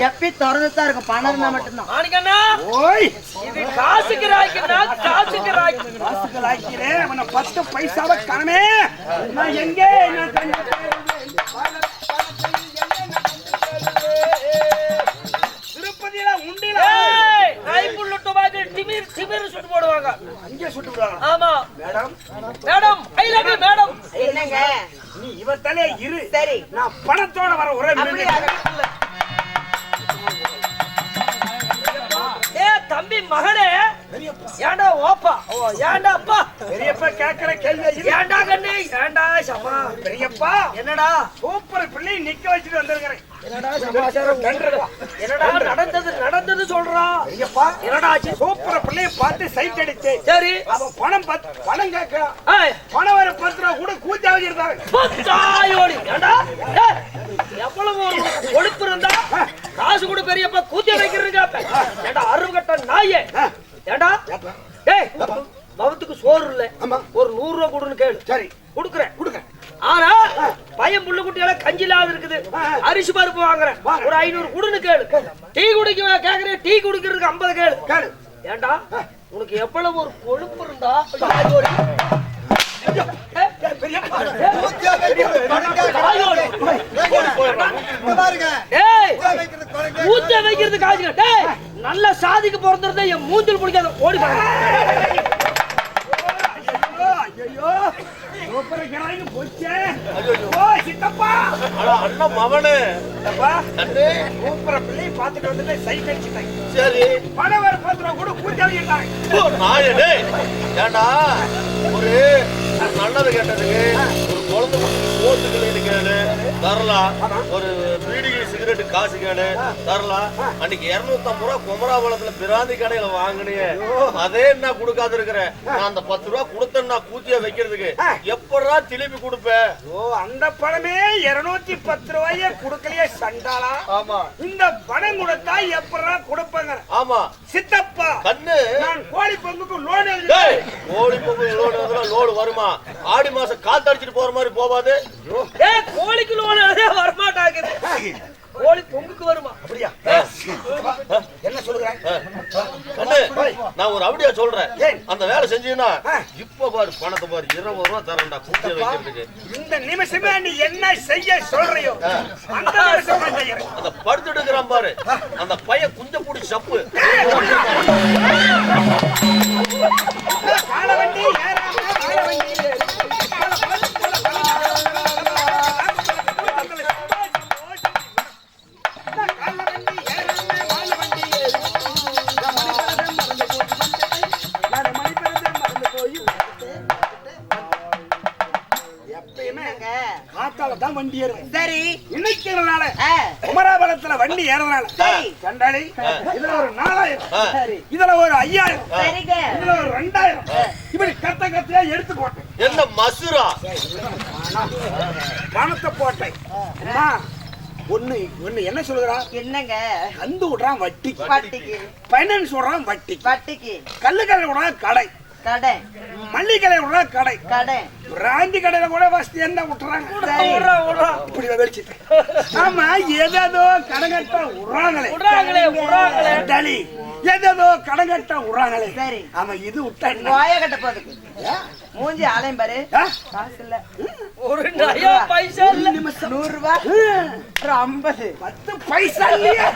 எப்பி திறந்துதான் இருக்கும், பணம் இருந்தா மட்டும்தான். மாணிக்கண்ணா, ஓய், இது காசுக்கு ராய்க்குன்னா காசுக்கு ராய்க்கு. வாசுக்கள் ஆக்கிலே அவனை 10 பைசாவை காணமே. நான் எங்கே நான் கண்டு திருப்பதியில உண்டில ஐப்புள்ளட்டு பாக்கு டிமிர் டிமிர் சுட்டு போடுவாங்க. அங்கே சுட்டு விடுவாங்க. ஆமா madam, madam, I love you madam. என்னங்க நீ இவத்தாலே இரு. சரி, நான் பணத்தோட வர ஒரே அப்படி minute. ஏ தம்பி மகனே, ஏண்டா ஓப்பா, ஓ ஏண்டா அப்பா, பெரியப்பா கேட்கிற கேள்வி இது. ஏண்டா கண்ணு, ஏண்டா சப்பா, பெரியப்பா, என்னடா சூப்பர் பிள்ளை நிக்க வச்சுட்டு வந்திருக்கிறேன். என்னடா சமாச்சாரம், என்னடா நடந்தது சொல்றா. பெரியப்பா, என்னடா ஆச்சு? சூப்பர் பிள்ளைய பார்த்து சைட் அடிச்சு சரி, அவன் பணம் கேட்கிறான். ஏய் பணம் வர 10 ரூபா கூட கூச்சா வச்சிருந்தாங்க. பத்தாயோடி, ஏண்டா ஏய், எவ்வளவு ஒரு கொழுப்பு இருந்தா காசு கூட பெரியப்பா கூத்தி வைக்கிறதுக்கு. ஏண்டா அருகட்ட நாயே, ஏண்டா ஏய் மவத்துக்கு சோறு இல்ல, ஒரு 100 ரூபா கொடுன்னு கேளு. சரி, குடுக்குறேன். கொடுங்க. ஆனா பையன் புள்ள குட்டியெல்லாம் கஞ்சி இல்லாத இருக்குது, அரிசி பருப்பு வாங்குறேன், ஒரு 500 குடுன்னு கேளு. டீ குடிக்க கேக்குறேன், டீ குடிக்கிறதுக்கு 50 கேளு. கேளு. ஏண்டா உனக்கு எவ்வளவு ஒரு கொழுப்பு இருந்தா பெரியப்பா, ஊத்த வைக்கிறது காசுங்க. நல்ல சாதிக்கு பிறந்திருந்தா என் மூஞ்சில் பிடிக்காத ஓடி ஐயோ போச்சே சித்தப்பா அண்ணா மவனு கூப்பிட பிள்ளை பார்த்துட்டு வந்து சைட் அடிச்சுட்டாங்க. சரி பணவர் பாத்திரம் கூட கூட்டாங்க. நாயனே ஏண்டா ஒரு நல்லது கேட்டதுக்கு ஒரு குழந்தை போட்டுக்கள் கேளு தரலாம், ஒரு பீடிகை சிகரெட்டு காசு கேளு தரலாம். அன்னைக்கு 250 ரூபா குமராபாளத்துல பிராந்தி கடையில வாங்கினியே அதே என்ன கொடுக்காது இருக்கிறேன். நான் அந்த 10 ரூபா கொடுத்தேன்னா கூத்தியா வைக்கிறதுக்கு எப்படா திருப்பி கொடுப்பேன்? ஓ அந்த பணமே 210 ரூபாய கொடுக்கலையே சண்டாளா. ஆமா இந்த பணம் கொடுத்தா எப்படா கொடுப்பாங்க? ஆமா சித்தப்பா கண்ணு நான் கோழி பொங்குக்கு லோன் கோழி பொங்கு லோடு வருமா? ஆடி மாசம் காத்தடிச்சிட்டு போற மாதிரி போவாது. கோழிக்கு லோன் அதே வரமாட்டாங்க. கோழி பொங்குக்கு வருமா? அப்படியா? என்ன சொல்லுறேன்? கண்ணு நான் ஒரு அப்படியா சொல்றேன். அந்த வேலை செஞ்சீங்கன்னா இப்ப பாரு பணத்தை பாரு 20 ரூபா தரேன்டா கூட்டிய வைக்கிறதுக்கு. இந்த நிமிஷமே நீ என்ன செய்ய சொல்றியோ அந்த நிமிஷமே செய்யறேன். அந்த படுத்துட்டு இருக்கிறான் பாரு அந்த பையன் குஞ்ச பூடி சப்பு கால வண்டி ஏறாம கால வண்டி தான் வண்டி ஏறும். சரி இன்னைக்குறனால குமராபாளத்துல வண்டி ஏறனால கண்டாளி இதுல ஒரு 4000 இதுல ஒரு 5000 இதுல ஒரு 2000 இப்படி கத்த கத்தையா எடுத்து போட்டேன். என்ன மசுரா பணத்தை போட்டேன். அம்மா ஒண்ணு என்ன சொல்லுறா? என்னங்க கந்து விடுறான் வட்டிக்கு, வட்டிக்கு பைனான்ஸ் விடுறான் வட்டிக்கு, வட்டிக்கு கல்லுக்கடை விடுறான் கடை, கடை மல்லிகடை விடுறான் கடை, கடை பிராந்தி கடையில கூட வசதி என்ன விட்டுறாங்க. இப்படி வெளிச்சிட்டு ஆமா ஏதோ கடங்கட்ட விடுறாங்களே டலி ஏதோ கடங்கட்ட விடுறாங்களே. சரி ஆமா இது விட்டா வாய கட்ட போதுக்கு மூஞ்சி ஆலயம் பாரு. காசு இல்ல ஒரு பைசா இல்ல. 100 ரூபாய் 50 10 பைசா இல்லையா?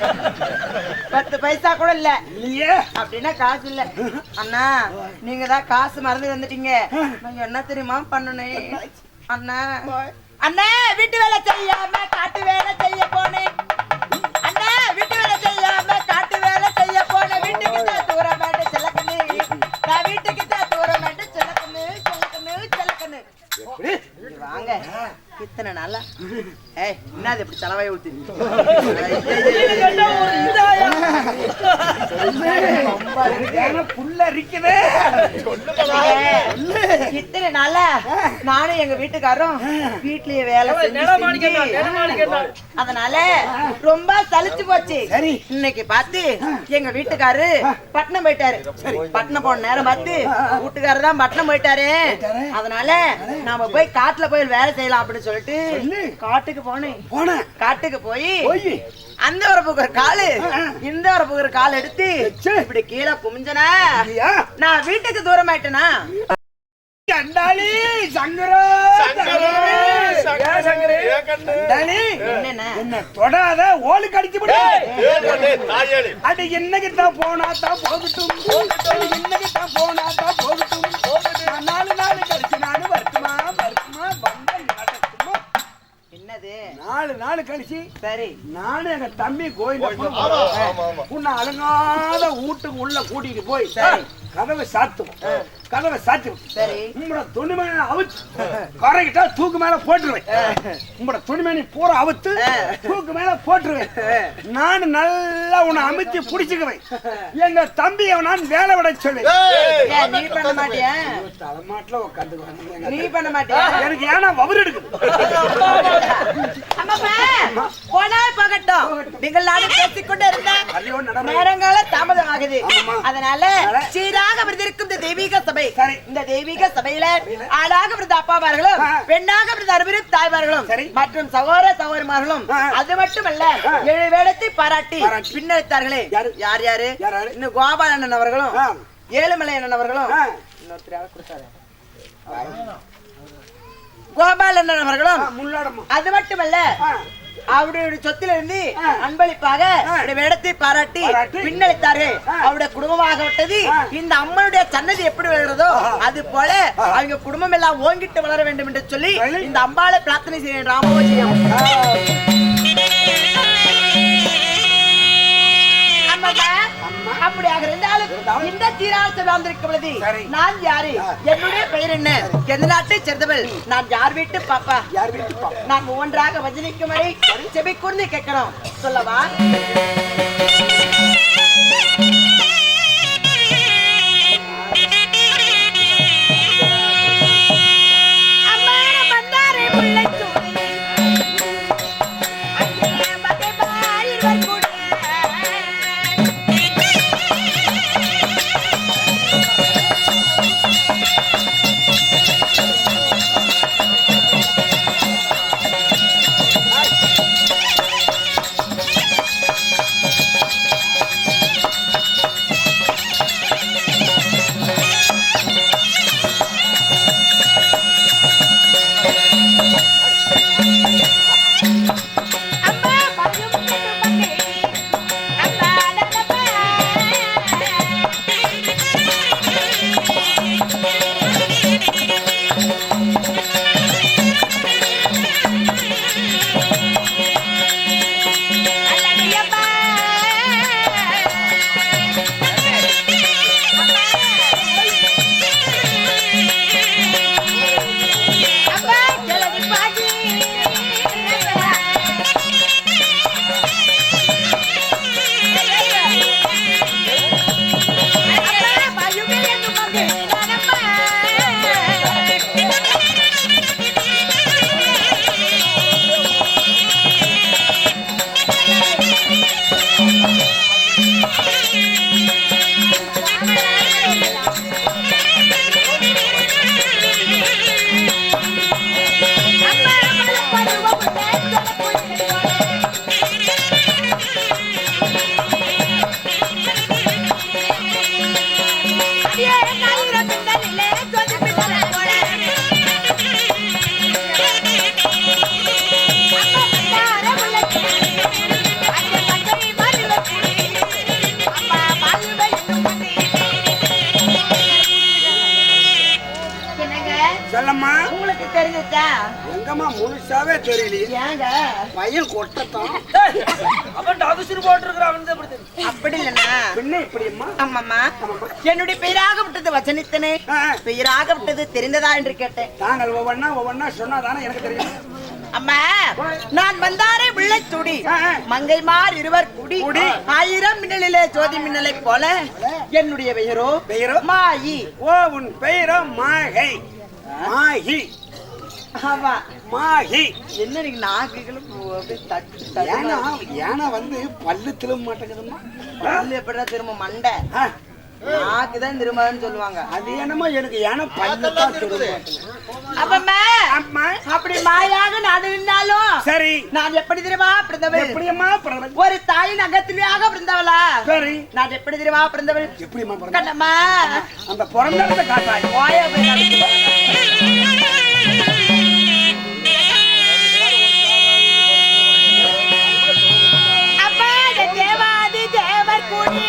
10 பைசா கூட இல்ல இல்லையே அப்படின்னா காசு இல்ல. அண்ணா நீங்க தான் காசு மறந்து வந்துட்டீங்க. நான் என்ன தெரியுமா பண்ணணும் அண்ணா? அண்ணா வீட்டு வேலை செய்யாம காட்டு வேலை செய்ய போனேன். அண்ணா வீட்டு வேலை செய்யாம காட்டு வேலை செய்ய போனேன். வீட்டுக்கு தான் தூரமாட்டு சிலக்கண்ணு, நான் வீட்டுக்கு தான் தூரமாட்டு சிலக்கண்ணு சிலக்கண்ணு சிலக்கண்ணு. வாங்க இத்தனை நாளா என்னது இப்படி தலைவாய் ஊத்தி புல்ல இருக்குது. இத்தனை நாளா நானும் எங்க வீட்டுக்காரரும் வீட்லயே வேலை அதனால ரொம்ப சலிச்சு போச்சு. இன்னைக்கு பார்த்து எங்க வீட்டுக்காரு பட்டணம் போயிட்டாரு. பட்டணம் போன நேரம் பார்த்து வீட்டுக்காரர் தான் பட்டணம் போயிட்டாரு. அதனால நாம போய் காட்டுல போய் வேலை செய்யலாம் அப்படின்னு சொல்லிட்டு காட்டுக்கு போனேன். காட்டுக்கு போய் அந்த வரப்புக்கு ஒரு காலு இந்த வரப்புக்கு ஒரு கால் எடுத்து இப்படி கீழே குமிஞ்சனா நான் வீட்டுக்கு தூரம் ஆயிட்டேனா. கண்டாளி சங்கரோ என்ன தொடாத ஓலு கடிச்சு அது என்னகிட்ட போனா தான் போகட்டும், என்னகிட்ட போனா தான் போகட்டும். 4 நாள் கழிச்சு நானும் வருத்துமா வருத்துமா நடக்குமா? என்னது 4 நாள் கழிச்சு சரி நானும் எங்க தம்பி கோயில் உன்னை அலங்காத வீட்டுக்கு உள்ள கூட்டிட்டு போய் கதவை சாத்துவோம். கதவை சாத்தி சரி உங்களோட துணிமணி அவுத்து கரைக்கிட்டா தூக்கு மேல போட்டுருவேன். உங்களோட துணிமணி பூரா அவுத்து தூக்கு மேல போட்டுருவேன். நான் நல்லா உன்னை அமைச்சு புடிச்சுக்குவேன். எங்க தம்பியை நான் வேலை விட சொல்லு. நீ பண்ண மாட்டியா? தலைமாட்டில் உட்காந்து நீ பண்ண மாட்டியா? எனக்கு ஏன்னா வவுறு எடுக்குது. நீங்கள் நானும் பேசிக்கொண்டு இருந்த நேரங்கால தாமதம் ஆகுது. அதனால சீராக விருந்திருக்கும் இந்த தெய்வீக சபை, இந்த தெய்வீக சபையில ஆளாக விருந்த அப்பாமார்களும் பெண்ணாக விருந்த அருவிரும் தாய்மார்களும் மற்றும் சகோதர சகோதரிமார்களும் அது மட்டுமல்ல 7 வேளத்தை பாராட்டி பின்னளித்தார்களே. யார் யாரு? இன்னும் கோபாலண்ணன் அவர்களும் ஏழுமலை அண்ணன் அவர்களும் கோபாலண்ணன் அவர்களும் அது மட்டுமல்ல அவருடைய சொத்துல இருந்து அன்பளிப்பாக வேடத்தை பாராட்டி பின்னளித்தாரு. அவருடைய குடும்பமாக விட்டது இந்த அம்மனுடைய சன்னதி எப்படி வளர்கிறதோ அது போல அவங்க குடும்பம் எல்லாம் ஓங்கிட்டு வளர வேண்டும் என்று சொல்லி இந்த அம்பாளை பிரார்த்தனை செய்ய ராமோஜியம். அப்படியாக இருந்தாலும் இந்த தீராசை வாழ்ந்திருக்கும் பொழுது நான் யாரு, என்னுடைய பெயர் என்ன, எந்த நாட்டை சேர்ந்தவள், நான் யார் வீட்டு பாப்பா, யார் வீட்டு பாப்பா, நான் ஒவ்வொன்றாக வஜனிக்கும் வரை செவி கூர்ந்து கேட்கணும். சொல்லவா? உங்களுக்கு தெரிஞ்சுச்சா? எங்கம்மா முழுசாவே தெரியலையே. ஏங்க பையன் கொட்டத்தான் அப்படி இல்லைன்னா பின்ன இப்படியம்மா. ஆமாம்மா, என்னுடைய பெயராக விட்டது வச்சனித்தனே, பெயராக விட்டது தெரிந்ததா என்று கேட்டேன். நாங்கள் ஒவ்வொன்னா சொன்னாதானே எனக்கு தெரியும். அம்மா, நான் வந்தாரே விள்ளைத்துடி மங்கைமார் இருவர் குடி ஆயிரம் மின்னலிலே ஜோதி மின்னலை போல என்னுடைய பெயரோ மாயி. ஓ, உன் பெயரோ மாகை. மாகி. ஆமா, மாகி. என்ன நீங்க நாக்குகளும் ஏன்னா வந்து பல்லு திரும்ப மாட்டேங்குதுமா. பல்லு எப்படா திரும்ப மண்டை நாக்குதான் திரும்பன்னு சொல்லுவாங்க. அது என்னமோ எனக்கு ஏன்னா பல்லு தான் திரும்ப. அப்பம்மா, அப்படி மாயாக நான் இருந்தாலும் சரி, நான் எப்படி தெரியுமா பிறந்தவள்? எப்படியம்மா பிறந்த? ஒரு தாயின் அகத்திலேயாக பிறந்தவளா? சரி, நான் எப்படி தெரியுமா பிறந்தவள்? எப்படியம்மா பிறந்த? கண்ணம்மா, அந்த பிறந்த காட்டாய் ஓய போய் அப்பா, தேவாதி தேவர் கூடி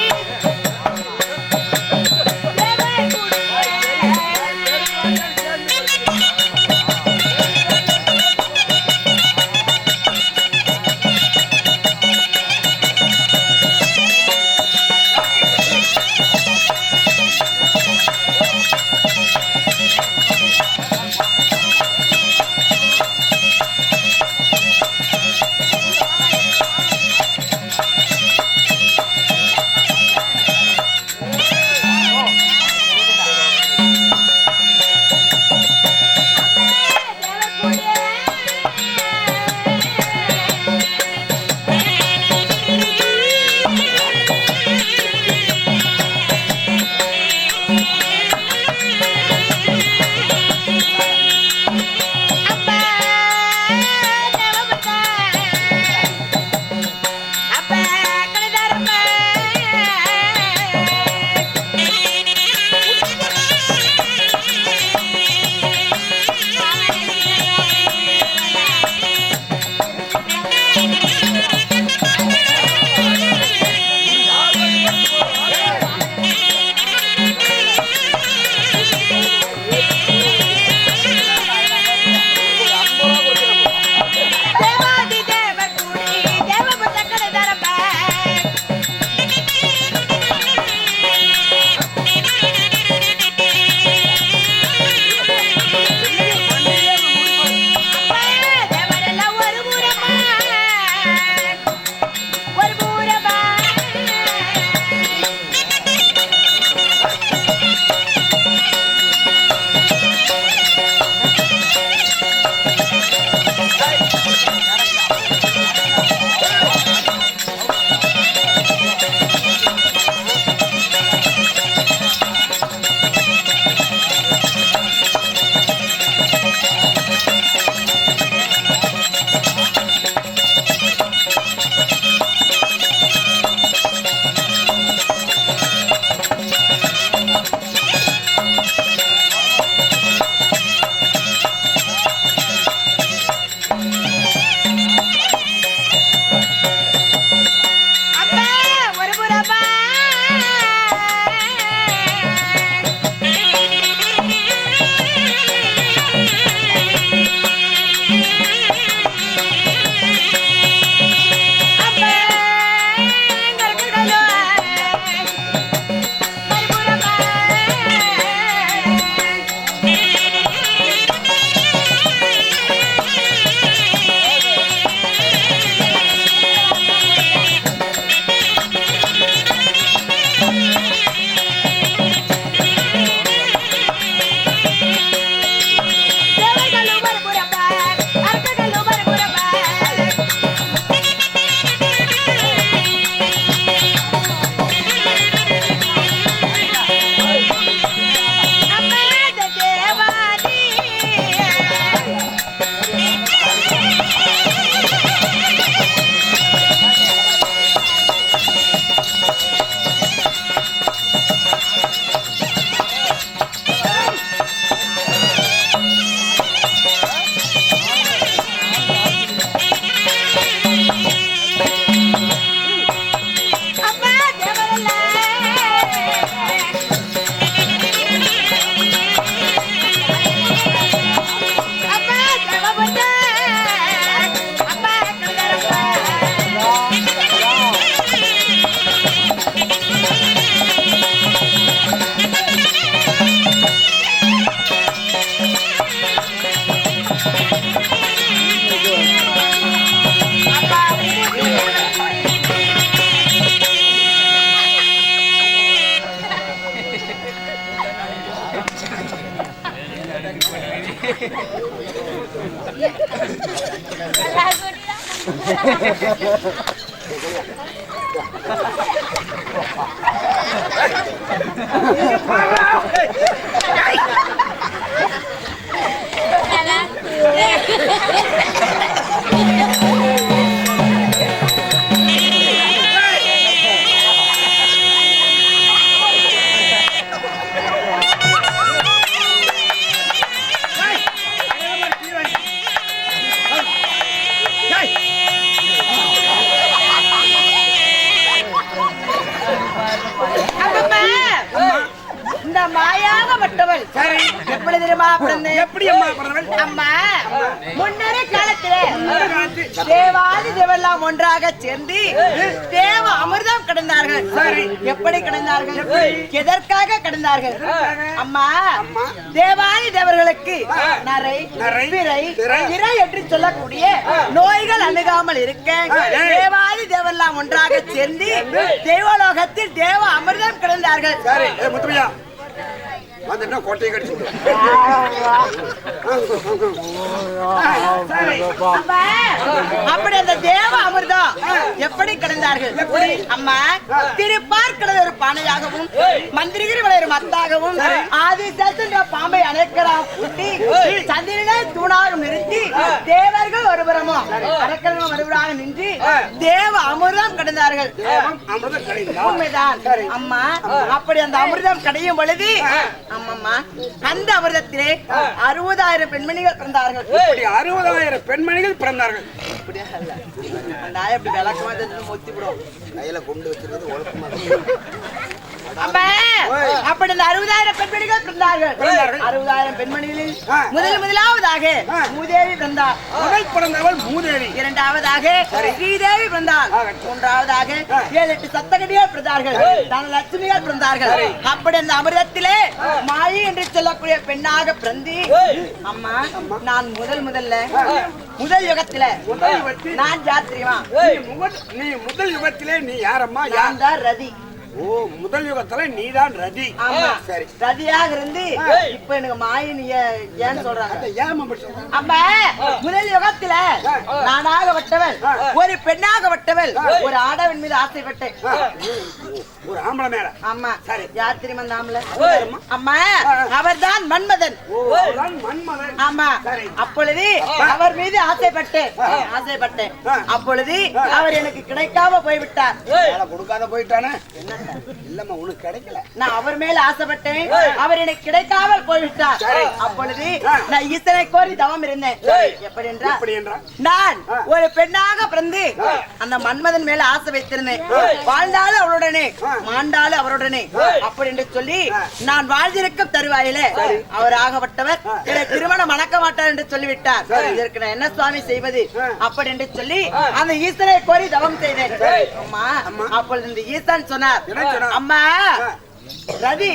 இந்த மாயாகப்பட்டவள் எப்படி தெரியுமா பிறந்தேன்? எப்படி அம்மா பிறந்தவள்? அம்மா முன்னரே காலத்திலே தேவாதி தேவெல்லாம் ஒன்றாக சேர்ந்து தேவ அமிர்தம் கிடந்தார்கள். எப்படி கிடந்தார்கள்? எதற்காக கிடந்தார்கள்? அம்மா தேவாதி தேவர்களுக்கு நரை பிறை திரை என்று சொல்லக்கூடிய நோய்கள் அணுகாமல் இருக்க தேவாதி தேவெல்லாம் ஒன்றாக சேர்ந்து தேவலோகத்தில் தேவ அமிர்தம் கிடந்தார்கள். கோட்டையை கடிச்சு அப்படி அந்த தேவ அமிர்தம் எப்படி கிடந்தார்கள்? அம்மா திருப்பார்க்கிறது ஒரு பானையாகவும் மந்திரிகிரி விளையாடு மத்தாகவும் ஆதிசேஷன் பாம்பை அணைக்கலாம் கூட்டி சந்திரனை தூணாக நிறுத்தி தேவர்கள் ஒருபுறமும் அரக்கர்கள் ஒருவராக நின்று தேவ அமிர்தம் கிடந்தார்கள். உண்மைதான் அம்மா. அப்படி அந்த அமிர்தம் கிடையும் பொழுது அம்மம்மா அந்த அமிர்தத்திலே 60,000 பெண்மணிகள் பிறந்தார்கள். 60,000 பெண்மணிகள் பிறந்தார்கள். அப்படி விளக்கமா மொத்தி விடும் கையில கொண்டு வச்சிருக்கிறது ஒழுக்கமா. அப்படி 60,000 பெண்மணிகள் பிறந்தார்கள். 60,000 பெண்மணிகளில் முதலாவதாக மூதேவி பிறந்தார். முதல் பிறந்தவள் மூதேவி. இரண்டாவதாக ஸ்ரீதேவி பிறந்தார். மூன்றாவதாக 7-8 சப்தகடிகள் பிறந்தார்கள். தனலட்சுமிகள் பிறந்தார்கள். அப்படி அந்த அமிர்தத்திலே மாயி என்று சொல்லக்கூடிய பெண்ணாக பிறந்து அம்மா நான் முதல் யுகத்தில நான் ஜாத்திரிமா. நீ முதல் யுகத்திலே நீ யாரம்மா? நான் தான் ரதி. ஓ, முதல் யுகத்துல நீதான் ரதி. சரி, ரதியாக இருந்து இப்ப எனக்கு மாயி நீ ஏன்னு சொல்றாங்க? அம்மா முதல் யுகத்துல நானாகப்பட்டவள் ஒரு பெண்ணாகப்பட்டவள் ஒரு ஆடவன் மீது ஆசைப்பட்டேன். ஒரு ஆம்பளை மேல. ஆமா. சரி, யாத்திரி வந்தாமல அம்மா அவர் தான் மன்மதன். ஆமா. அப்பொழுது அவர் மீது ஆசைப்பட்டேன். அப்பொழுது அவர் எனக்கு கிடைக்காம போய்விட்டார். கொடுக்காத போயிட்டானே. இல்லம்மா, உனக்கு கிடைக்கல. நான் அவர் மேல ஆசைப்பட்டேன். அவர் எனக்கு கிடைக்காமல் போய்விட்டார். அப்பொழுது நான் ஈசனை கோரி தவம் இருந்தேன். எப்படி என்றால் நான் ஒரு பெண்ணாக பிறந்து அந்த மன்மதன் மேல ஆசை வைத்திருந்தேன். வாழ்ந்தாலும் அவருடனே மாண்டாலும் அவருடனே அப்படி என்று சொல்லி நான் வாழ்ந்திருக்கும் தருவாயிலே அவர் ஆகப்பட்டவர் என்னை திருமணம் மணக்க மாட்டார் என்று சொல்லிவிட்டார். இதற்கு நான் என்ன சுவாமி செய்வது அப்படி என்று சொல்லி அந்த ஈசனை கோரி தவம் செய்தேன். அம்மா அப்பொழுது இந்த ஈசன் சொன்னார், அம்மா ரதி,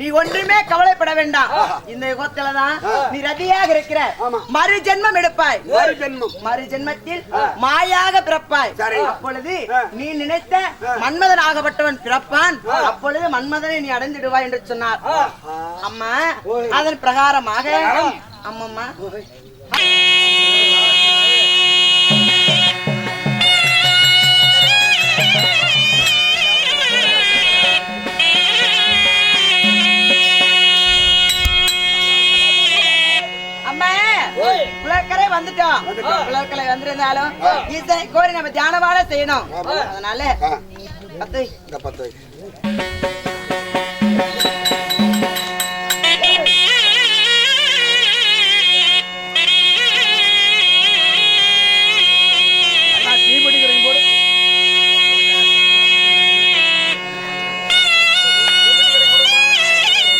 நீ ஒன்றுமே கவலைப்பட வேண்டாம். இந்த யுகத்துலதான் நீ ரதியாக இருக்கிற. மறு ஜென்மம் எடுப்பாய். மறு ஜென்மத்தில் மாயாக பிறப்பாய். அப்பொழுது நீ நினைத்த மன்மதன் ஆகப்பட்டவன் பிறப்பான். அப்பொழுது மன்மதனை நீ அடைந்துடுவாய் என்று சொன்னார். அம்மா அதன் பிரகாரமாக அம்மம்மா குளக்கரை வந்துட்டோம். குளக்கரை வந்திருந்தாலும் ஈசனை கோரி நம்ம தியானவாட செய்யணும். அதனால 10 Hey!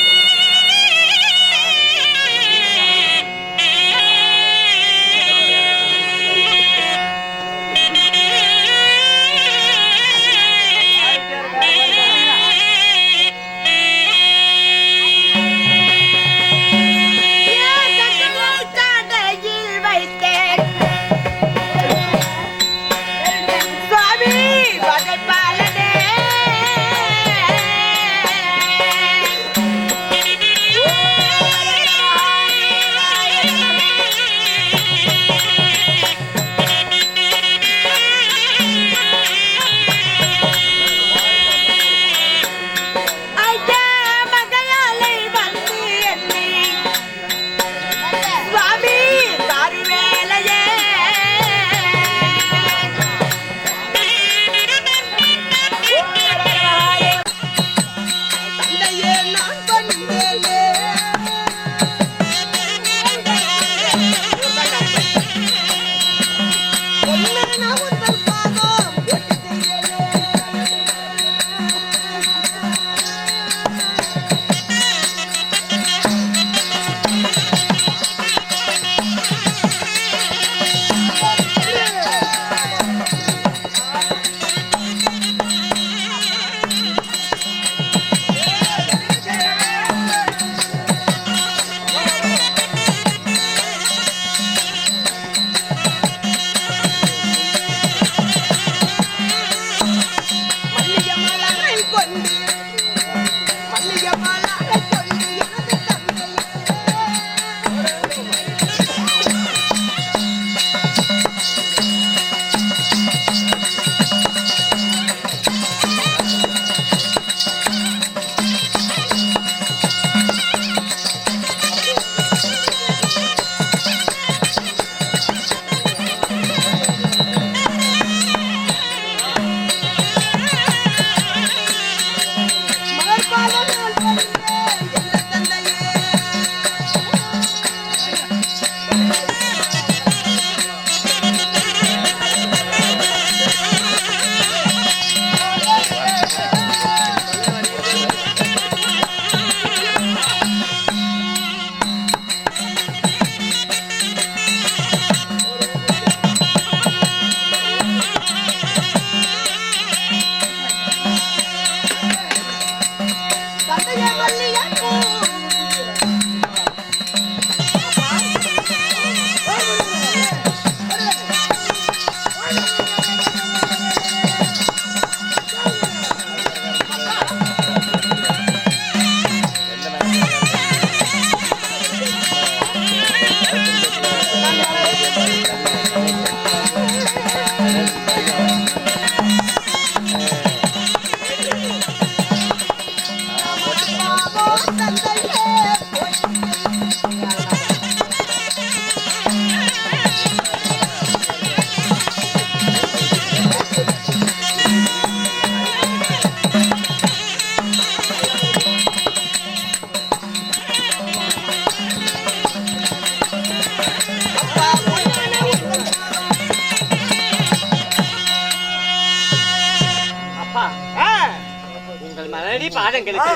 உங்கள் மலடி பாதங்களுக்கு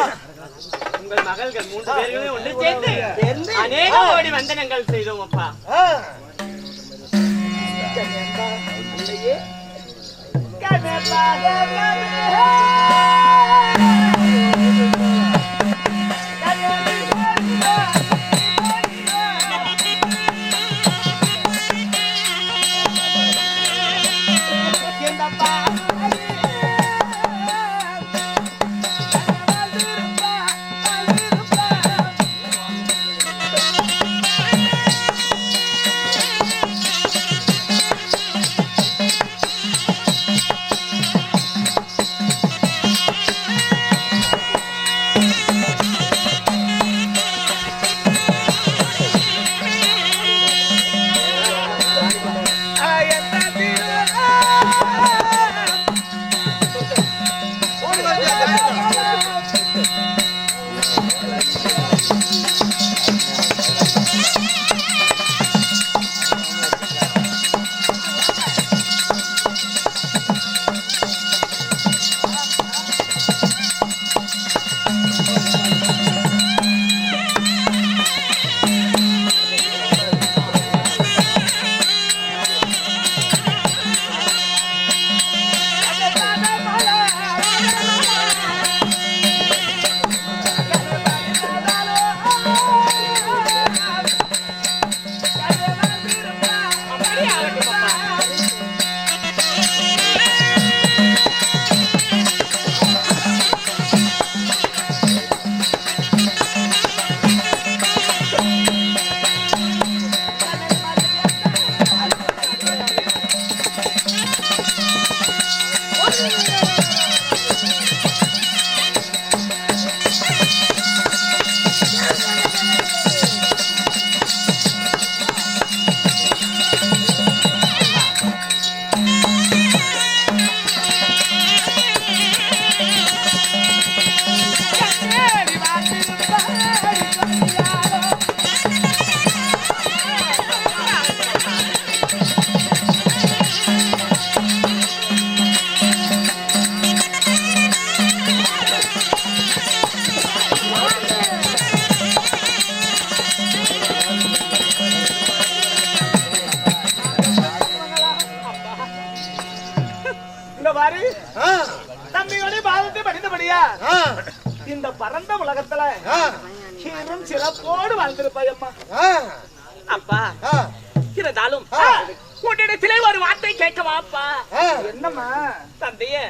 உங்கள் மகள்கள் 3 பேர்களும் ஒன்று சேர்ந்து அநேக கோடி வந்தனங்கள் செய்தோம் அப்பா. இந்த பரந்த உலகத்துல சீரும் சிறப்போடு வாழ்ந்திருப்பாயம்மா. அப்பா இருந்தாலும் உன்னிடத்திலே ஒரு வார்த்தை கேட்கவாப்பா. என்னம்மா? தந்தையே,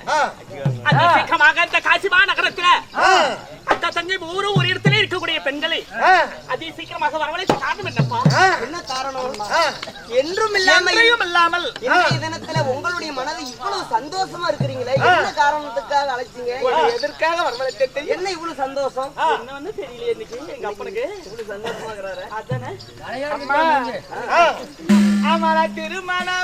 அதிசீக்கிரமாக இந்த காசிமா நகரத்துல அக்கா தங்கை ஒரு இடத்துல இருக்கக்கூடிய பெண்களை அதிசீக்கிரமாக வரவழைத்த காரணம் என்னப்பா? என்ன காரணம்? என்றும் இல்லாமல் இன்றைய தினத்துல உங்களுடைய மனது இவ்வளவு சந்தோஷமா இருக்கிறீங்களே, என்ன காரணத்துக்காக அழைச்சீங்க? எதற்காக வரவழைத்தீங்க? என்ன இவ்வளவு சந்தோஷம்? என்னன்னு தெரியலையே இன்னைக்கு எங்க அப்பனுக்கு இவ்வளவு சந்தோஷமா இருக்கிறாரு. அதானே அம்மா, அமர திருமணம்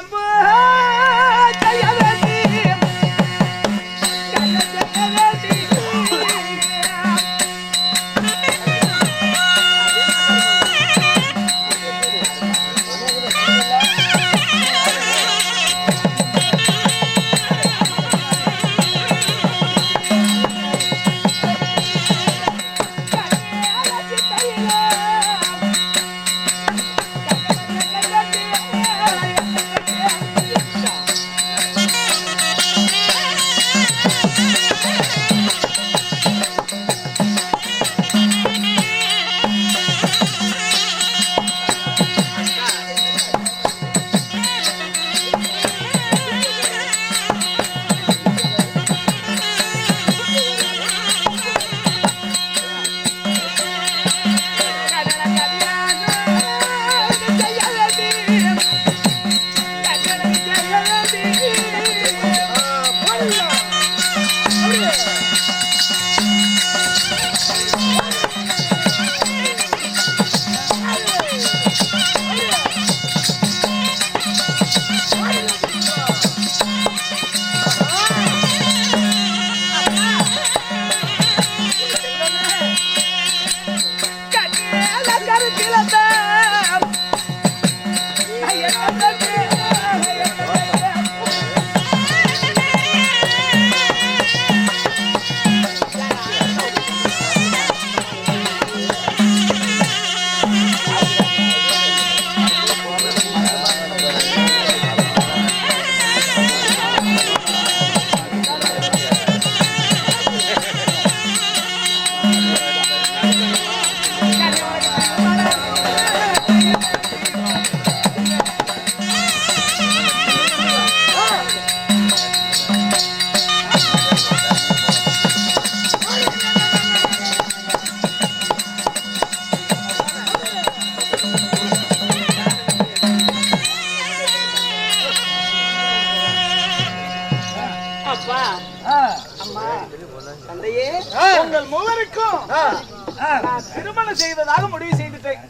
நான் திருமணம் செய்வதாக முடிவு செய்துட்டேன்.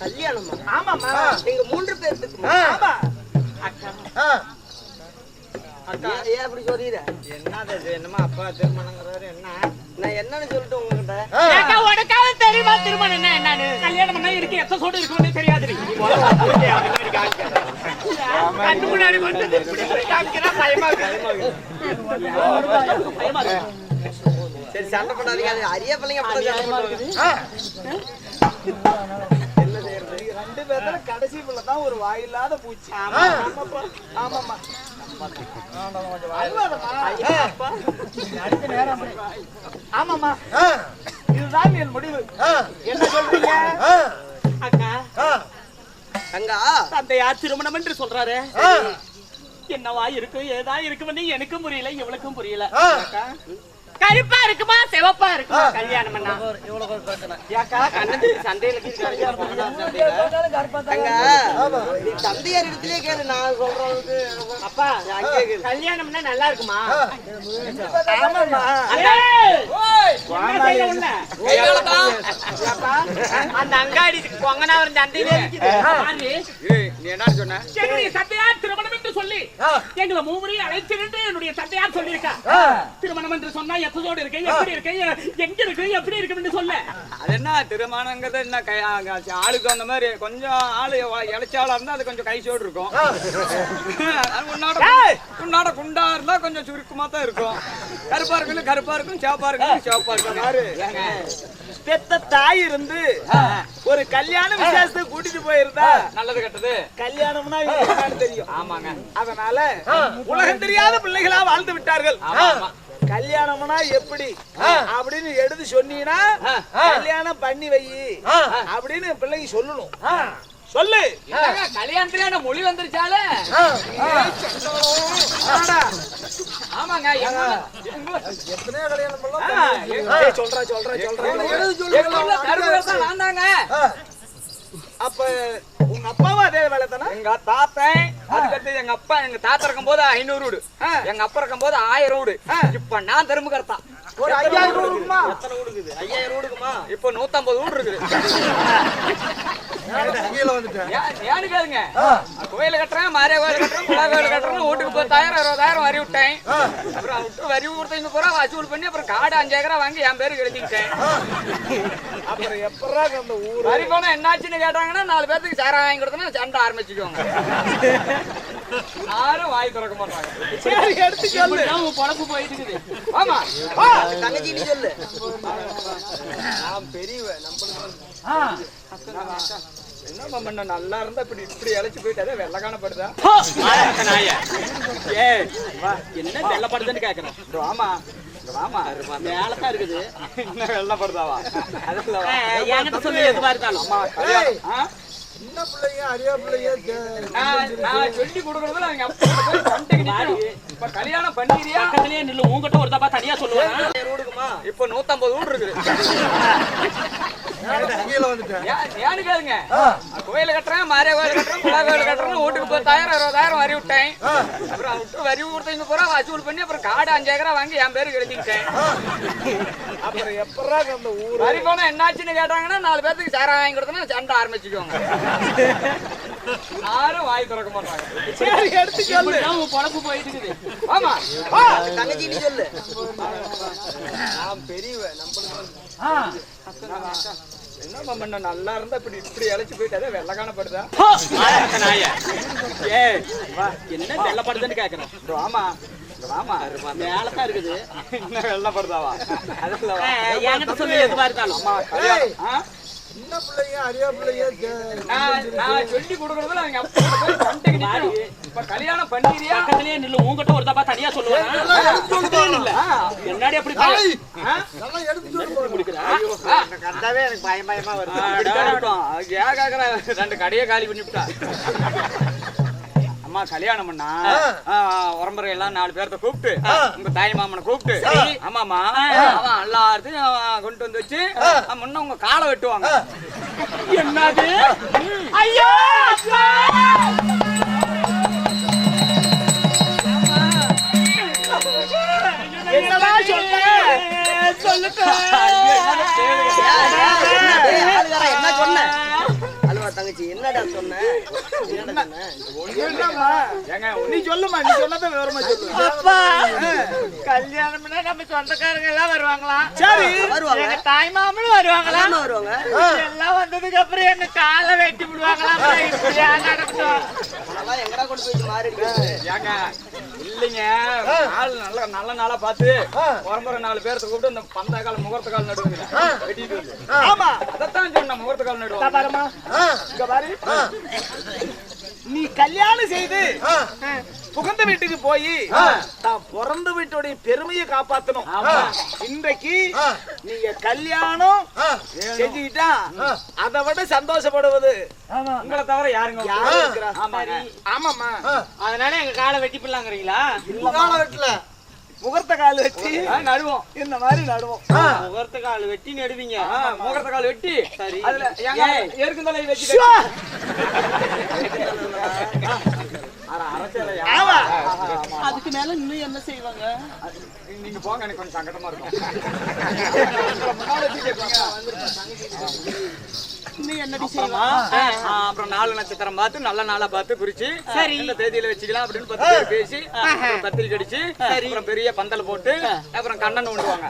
கல்யாணமா? ஆமாம்மா. எங்க 3 பேருக்கு. ஆமா. ஏன் அப்படி சொல்றீங்க? என்னது இது? என்னமா அப்பா திருமணங்கிறாரு என்ன? நான் என்னன்னு சொல்லிட்டு உங்ககிட்ட ஏக்கா, உனக்காவது தெரியுமா திருமணம் என்னன்னு? கல்யாணம் பண்ணா இருக்கு எத்த சோடு இருக்குன்னு தெரியாது. கண்ணு முன்னாடி வந்து இப்படி காமிக்கிறா, பயமா இருக்கு. சரி சண்டை பண்ணாதீங்க. அது அரிய பிள்ளைங்க அப்படி சண்டை பண்ணுவாங்க. என்ன செய்யறது? 2 பேர்ல கடைசி பிள்ளை தான் ஒரு வாயில்லாத பூச்சி. ஆமாப்பா. ஆமாம்மா. ஆமாம்மா. இதுதான் என் முடிவு. என்ன சொல்றீங்க அக்கா? தங்கா தந்தையார் திருமணம் என்று சொல்றாரு. என்னவா இருக்கு ஏதா இருக்குன்னு எனக்கும் புரியல, இவளுக்கும் புரியல. அக்கா, கருப்பா இருக்குமா சிவப்பா இருக்குமா கல்யாணம் பண்ணா? ஏக்கா கண்ணது சந்தையில தங்கா நீ தந்தையார் இடத்திலே கேளு. நான் சொல்றதுக்கு அப்பா அங்கே கேளு. கல்யாணம்னா நல்லா இருக்குமா? அந்த அங்காடி கொங்கனாவர் சந்தையில நீ என்ன சொன்ன? என்னுடைய சந்தையார் திருமணம் என்று சொல்லி எங்களை 3 முறை அழைச்சிருந்து என்னுடைய சந்தையார் சொல்லியிருக்கா. திருமணம் என்று சொன்னா எத்தோடு இருக்கு, எப்படி இருக்கு, எங்க இருக்கு, எப்படி இருக்குன்னு சொல்ல. அது என்ன திருமணங்கிறது என்ன ஆளுக்கு அந்த மாதிரி கொஞ்சம் ஆளு இழைச்சாளா இருந்தா அது கொஞ்சம் கைசோடு இருக்கும். உன்னோட குண்டா இருந்தா கொஞ்சம் சுருக்கமா தான் இருக்கும். கருப்பா இருக்குன்னு கருப்பா இருக்கும், சிவப்பா இருக்குன்னு சிவப்பா இருக்கும். பெத்த தாய் இருந்து ஒரு கல்யாண விசேஷத்துக்கு கூட்டிட்டு போயிருந்தா நல்லது கெட்டது கல்யாணம்னா என்னன்னு தெரியும். ஆமாங்க. அதனால உலகம் தெரியாத பிள்ளைகளா வாழ்ந்து விட்டார்கள். கல்யாணம்னா எப்படி அப்படின்னு எடுத்து சொன்னீங்கன்னா கல்யாணம் பண்ணி வை அப்படின்னு பிள்ளைங்க சொல்லணும். சொல்லு. கல்யாணத்துல மொழி வந்துருச்சால. ஆமாங்க. எத்தனையோ கல்யாணம் பண்ணலாம். சொல்றேன் நான் தாங்க. அப்ப உங்க அப்பாவும் அதே வேலை தானே? எங்க தாத்தன் அதுக்கடுத்து எங்க அப்பா எங்க தாத்தா இருக்கும் போது 500 வீடு, எங்க அப்பா இருக்கும் போது 1000 வீடு. இப்ப நான் தெரும்பு கருத்தா ஒரு 5000 ரூபாய்க்குமா? எத்தனை வீடுக்குது? 5000 வீடுக்குமா? இப்ப 150 வீடு இருக்குது. ஏன்னு கேளுங்க, கோயில கட்டுறேன், மாரியா கோயில் கட்டுறேன், குலா கோயில் கட்டுறேன், வீட்டுக்கு 10,000 20,000 வரி விட்டேன். அப்புறம் விட்டு வரி கொடுத்தவங்க பூரா வசூல் பண்ணி அப்புறம் காடு 5 ஏக்கரா வாங்கி என் பேருக்கு எழுதிக்கிட்டேன். அப்புறம் எப்படா அந்த ஊர் வரி போனா என்னாச்சுன்னு கேட்டாங்கன்னா 4 பேருக்கு சேரம் வாங்கி கொடுத்தோம்னா சண்டை ஆரம்பிச்சுக்குவாங்க. யாரும் வாய் திறக்க மாட்டாங்க. சரி எடுத்து சொல்லு. பொழப்பு போயிட்டு இருக்குது. ஆமா தங்கச்சி நீ சொல்லு. நான் பெரியவன் என்ன பண்ண நல்லா இருந்தா இப்படி இப்படி இழைச்சு போயிட்டு வெள்ள காணப்படுதா? என்ன வெள்ளப்படுதுன்னு கேக்குறேன். ஆமா ஆமா மேலதான் இருக்குது. என்ன வெள்ளப்படுதாவா? என்கிட்ட சொல்லி எதுவா இருந்தாலும் சின்ன பிள்ளைங்க அரியா பிள்ளைங்க நான் சொல்லி கொடுக்கறதுல அவங்க அப்பா போய் பண்ணிட்டு நிக்கணும். இப்ப கல்யாணம் பண்ணிரியா? பக்கத்துலயே நில்லு. உங்ககிட்ட ஒரு தப்பா தனியா சொல்லுவேன். வீடுக்குமா? இப்ப 150 வீடு இருக்குது. ஏன்னு கேளுங்க, கோயில கட்டுறேன், மாரியா கோயில் கட்டுறேன், குலா கோயில் கட்டுறேன், வீட்டுக்கு 10,000 20,000 வரி விட்டேன். அப்புறம் விட்டு வரி கொடுத்தவங்க பூரா வசூல் பண்ணி அப்புறம் காடு 5 ஏக்கரா வாங்கி என் பேருக்கு எழுதிக்கிட்டேன். அப்புறம் எப்படா அந்த ஊர் வரி போனா என்னாச்சுன்னு கேட்டாங்கன்னா 4 பேருக்கு சேரம் வாங்கி கொடுத்தோம்னா சண்டை ஆரம்பிச்சுக்குவாங்க. யாரும் வாய் திறக்க மாட்டாங்க. சரி எடுத்து சொல்லு. பொழப்பு போயிட்டு இருக்குது. ஆமா தங்கச்சி நீ சொல்லு. நான் பெரியவன் என்ன பண்ண நல்லா இருந்தா இப்படி இப்படி இழைச்சு போயிட்டு வெள்ள காணப்படுதா? என்ன வெள்ளப்படுதுன்னு கேக்குறேன். ஆமா ஆமா மேலதான் இருக்குது. என்ன வெள்ளப்படுதாவா? அதுல என்கிட்ட சொல்லி எதுவா இருந்தாலும் சின்ன பிள்ளைங்க அரியா பிள்ளைங்க நான் சொல்லி கொடுக்கறதுல அவங்க அப்பா போய் பண்ணிட்டு நிக்கணும். இப்ப கல்யாணம் பண்ணிரியா? பக்கத்துலயே நில்லு. உங்ககிட்ட ஒரு தப்பா தனியா சொல்லுவேன். என்னடி அப்படி கண்டாவே எனக்கு பயமா வருது. ஏகாக்கிற 2 கடையை காலி பண்ணிவிட்டா. அம்மா கல்யாணம் பண்ணா உரம்பரை எல்லாம் 4 பேர்த்த கூப்பிட்டு உங்க தாய் மாமனை கூப்பிட்டு ஆமாமா அவன் எல்லாத்தையும் கொண்டு வந்து வச்சு முன்ன உங்க காலை வெட்டுவாங்க. என்னது? ஐயோ என்னடா சொல்லுங்க. தங்கச்சி என்னடா சொன்ன? என்னடா சொன்ன? ஏங்க நீ சொல்லுமா, நீ சொன்னத விவரமா சொல்லு. அப்பா கல்யாணம்னா நம்ம சொந்தக்காரங்க எல்லாம் வருவாங்களா? சரி வருவாங்க. எங்க தாய் மாமனும் வருவாங்களா? ஆமா வருவாங்க. எல்லாம் வந்ததுக்கு அப்புறம் என்ன காலை வெட்டி விடுவாங்களா? அப்புறம் இப்படியா நடக்கும்? அதெல்லாம் எங்கடா கொண்டு போயிட்டு மாறிடுச்சு? ஏங்க இல்லைங்க, நாள் நல்ல நாளா பார்த்து பரம்பரை 4 பேர்த்த கூப்பிட்டு இந்த பந்தா கால முகூர்த்த கால் நடுவுங்க வெட்டிட்டு வந்து. ஆமா அதத்தான் சொன்ன, முகூர்த்த கால் நடுவோம். பாருமா இங்க பாரு, நீ கல்யாணம் செய்து புகுந்த வீட்டுக்கு போய் தான் பிறந்த வீட்டுடைய பெருமையை காப்பாத்தணும். இன்றைக்கு நீங்க கல்யாணம் செஞ்சுக்கிட்டா அதை விட சந்தோஷப்படுவது உங்களை தவிர யாருங்க இருக்கிறா? ஆமாமா, அதனால எங்க காலை வெட்டி போடலாங்கிறீங்களா? முகூர்த்த கால் வச்சு நடுவோம், இந்த மாதிரி நடுவோம். முகூர்த்த கால் வெட்டி நடுவீங்க? முகூர்த்த கால் வெட்டி சரி. அதுல ஏற்கும் தலை வச்சு அதுக்கு மேல இன்னும் என்ன செய்வாங்க? நீங்க போங்க, எனக்கு கொஞ்சம் சங்கடமா இருக்கும். இன்னும் என்னடி செய்வாங்க? அப்புறம் 4 நட்சத்திரம் பார்த்து நல்ல நாளா பார்த்து குறிச்சு சரி. இந்த தேதியில வச்சுக்கலாம் அப்படின்னு 10 பேர் பேசி அப்புறம் பத்திரிக்கை அடிச்சு அப்புறம் பெரிய பந்தல் போட்டு அப்புறம் கண்ணன் உண்டுவாங்க.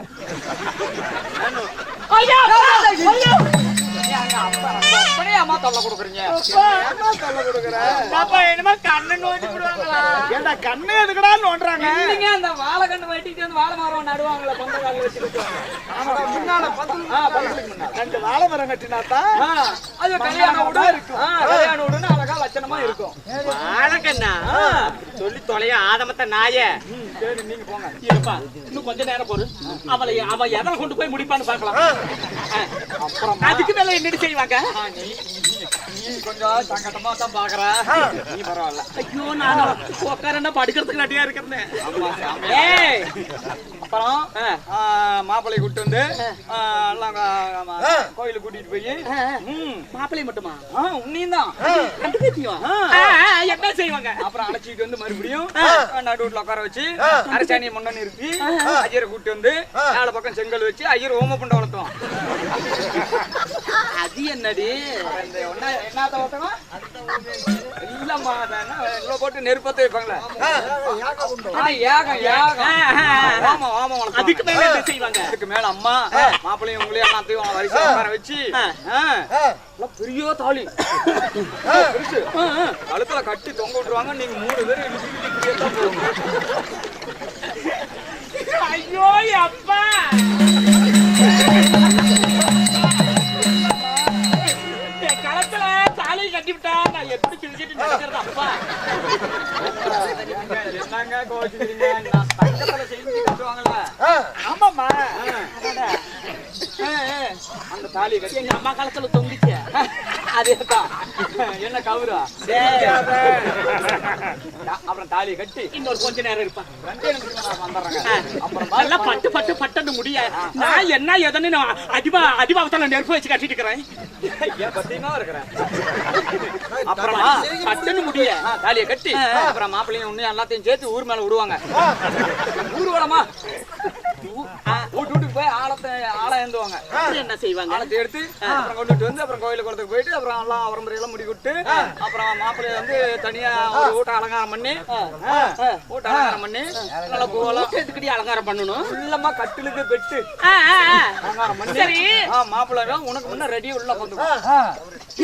அம்மா தொல்லை கொடுக்குறீங்க. என்னமா கண்ணன் நோண்டி விடுவாங்களா? ஏண்டா கண்ணு எதுக்குடா நோண்டுறாங்க? இல்லைங்க, அந்த வாழை கண்ணு வெட்டிட்டு வந்து வாழை மரம் நடுவாங்களே பந்த கால வச்சுட்டு. முன்னால பந்தலுக்கு முன்னால 2 வாழை மரம் கட்டினாத்தான் அது கல்யாண வீடு இருக்கும். கல்யாண வீடுன்னு அழகா லட்சணமா இருக்கும். வாழைக்கண்ணா சொல்லி தொலைய ஆதமத்த நாய. சரி நீங்க போங்க. இருப்பா, இன்னும் கொஞ்ச நேரம் போரு. அவ எதை கொண்டு போய் முடிப்பான்னு பாக்கலாம். அப்புறம் அதுக்கு மேல என்னடி செய்வாங்க? நீ கொஞ்சம் சங்கடமா தான் பாக்குற. நீ பரவாயில்ல. ஐயோ, நான் உட்காரன்னா படுக்கிறதுக்கு ரெடியா இருக்கிறேன். ஏய், அப்புறம் மாப்பிள்ளை கூட்டு வந்து எல்லாம் கோயிலுக்கு கூட்டிட்டு போய் மாப்பிள்ளை மட்டுமா? உன்னையும் தான் என்ன செய்வாங்க? அப்புறம் அழைச்சிட்டு வந்து மறுபடியும் நடுவுல உட்கார வச்சு அரசாணியை முன்ன நிறுத்தி ஐயரை கூட்டி வந்து 4 பக்கம் செங்கல் வச்சு ஐயர் ஓம புண்டை வளர்த்துவான். அது என்னடி? என்னத்த ஓட்டணும் இல்லம்மா, இவ்வளவு போட்டு நெருப்பத்தை வைப்பாங்களே. அதுக்கு மேல என்ன செய்வாங்க? அதுக்கு மேல அம்மா மாப்பிள்ளையும் உங்களையும் எல்லாத்தையும் வரிசை உட்கார வச்சு பெரிய தாலி கழுத்துல கட்டி தொங்க விட்டுருவாங்க. நீங்க 3 பேர் ஐயோ அப்பா, களத்துல தாலி கட்டி விட்டா நான் எப்படி பிரிச்சுட்டு நடக்கிறது? அப்பா என்னங்க கோச்சுக்கிறீங்க? தங்கத்துல செஞ்சு கட்டுவாங்கல்ல. ஆமாம்மா, அந்த தாலி கட்டி எங்க அம்மா காலத்துல தொங்கிச்சு. அதேதான் என்ன கவுரா அப்புறம் தாலி கட்டி இன்னொரு கொஞ்ச நேரம் இருப்பா. 2 நிமிஷம் வந்துடுறாங்க. அப்புறம் நல்லா பட்டு பட்டு பட்டு முடிய நான் என்ன எதன்னு அடிபாவத்தால நெருப்பு வச்சு கட்டிட்டு இருக்கிறேன். ஏன் பத்தியமா இருக்கிறேன். அப்புறமா பட்டுன்னு முடிய தாலியை கட்டி அப்புறம் மாப்பிள்ளையும் உன்னையும் எல்லாத்தையும் சேர்த்து ஊர் மேல விடுவாங்க. ஊர்வலமா வீட்டுக்கு போய் ஆளை ஏந்துவாங்க. என்ன செய்வாங்க? ஆளத்தை எடுத்து அப்புறம் கொண்டுட்டு வந்து அப்புறம் கோயிலுக்கு குளத்துக்கு போயிட்டு அப்புறம் எல்லாம் வரம்பரையெல்லாம் முடி விட்டு அப்புறம் மாப்பிள்ளைய வந்து தனியா ஒரு வீட்டை அலங்காரம் பண்ணி வீட்டை அலங்காரம் பண்ணி நல்லா பூவெல்லாம் எதுக்கடி அலங்காரம் பண்ணணும்? உள்ளமா கட்டிலுக்கு பெட்டு அலங்காரம் பண்ணி சரி. மாப்பிள்ளை உனக்கு முன்ன ரெடியா உள்ள வந்து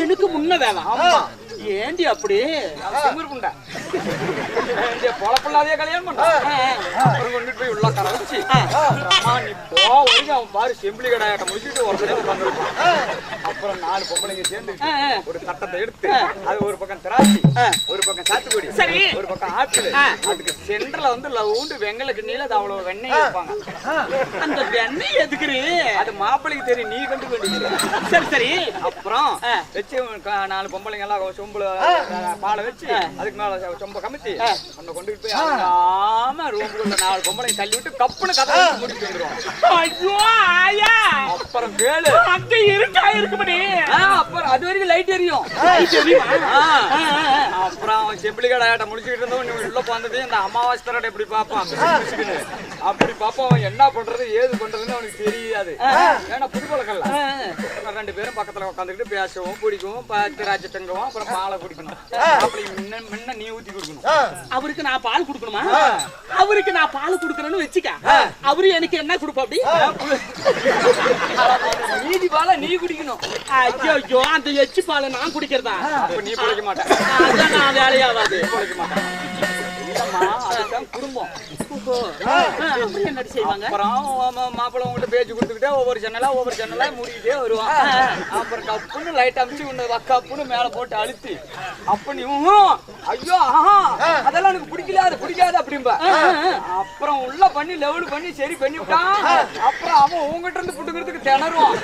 எனக்கு முன்ன வேலை. ஆமா. ஏண்டி அப்படி திமிர்புண்டா பொழப்பில்லாதே கல்யாணம் பண்ண அப்புறம் கொண்டுட்டு போய் உள்ள கரை வச்சு நீ போ வரைக்கும் அவன் பாரு செம்பிளி கடாயாட்ட முடிச்சுட்டு ஒரு தடவை வந்துருப்பான். அப்புறம் 4 பொம்பளைங்க சேர்ந்து ஒரு தட்டத்தை எடுத்து அது ஒரு பக்கம் திராட்சை, ஒரு பக்கம் சாத்துக்குடி, சரி, ஒரு பக்கம் ஆப்பிள், அதுக்கு சென்டர்ல வந்து லவுண்டு வெங்கலுக்கு நீல அது அவ்வளவு வெண்ணெய் வைப்பாங்க. அந்த வெண்ணெய் எதுக்குறீ? அது மாப்பிள்ளைக்கு தெரியும், நீ கண்டு வேண்டியது. சரி சரி. அப்புறம் வச்சு 4 பொம்பளைங்க எல்லாம் சொம்புல பாலை வச்சு அதுக்கு மேல சொம்ப கமிச்சு உன்னை கொண்டுட்டு போய் ரூமுக்குள்ள 4 பொம்பளைங்க தள்ளி விட்டு கப்புன்னு கதை முடிச்சு வந்துருவாங்க. ஐயோ ஆயா, அப்புறம் கேளு அங்க இருக்கா இருக்குமடி. அப்புறம் அது வரைக்கும் லைட் எரியும். அப்புறம் அவன் செம்பிளி கடாயாட்ட முடிச்சுக்கிட்டு இருந்தவன் நீ உள்ள போனதே இந்த அமாவாசை தரட எப்படி பார்ப்பான். அப்படி பார்ப்போம் அவன் என்ன பண்றது ஏது பண்றதுன்னு அவனுக்கு தெரியாது. ஏன்னா புது பழக்கம்ல 2 பேரும் பக்கத்துல உட்காந்துக்கிட்டு பேசவும் பிடிக்கும் திராட்சை தங்குவோம் அப்புறம் பாலை குடிக்கணும் அப்படி முன்ன நீ ஊத்தி கொடுக்கணும் அவருக்கு நான் பால் கொடுக்கணுமா அவருக்கு நான் பால் கொடுக்கறேன்னு வெச்சுக்க அவரு எனக்கு என்ன கொடுப்பா அப்படி மீதி பாலை நீ குடிக்கணும் ஐயோ அந்த எச்சி பாலை நான் குடிக்கிறதா அப்ப நீ குடிக்க மாட்டேன் அதான் நான் வேலையாவாது குடிக்க மாட்டேன் இல்லம்மா அதுதான் குடும்பம் என்னடி செய்வாங்க அப்புறம் மாப்பிள்ளை உங்ககிட்ட பேச்சு கொடுத்துக்கிட்டே ஒவ்வொரு ஜன்னலா முடிக்கிட்டே வருவான் அப்புறம் கப்புன்னு லைட் அமிச்சு உன்னை கப்புன்னு மேல போட்டு அழுத்தி அப்ப நீ ஐயோ அதெல்லாம் எனக்கு பிடிக்கல அது பிடிக்காது அப்படின்பா அப்புறம் உள்ள பண்ணி லெவல் பண்ணி சரி பண்ணிவிட்டான் அப்புறம் அவன் உங்ககிட்ட இருந்து புட்டுக்கிறதுக்கு திணறுவான்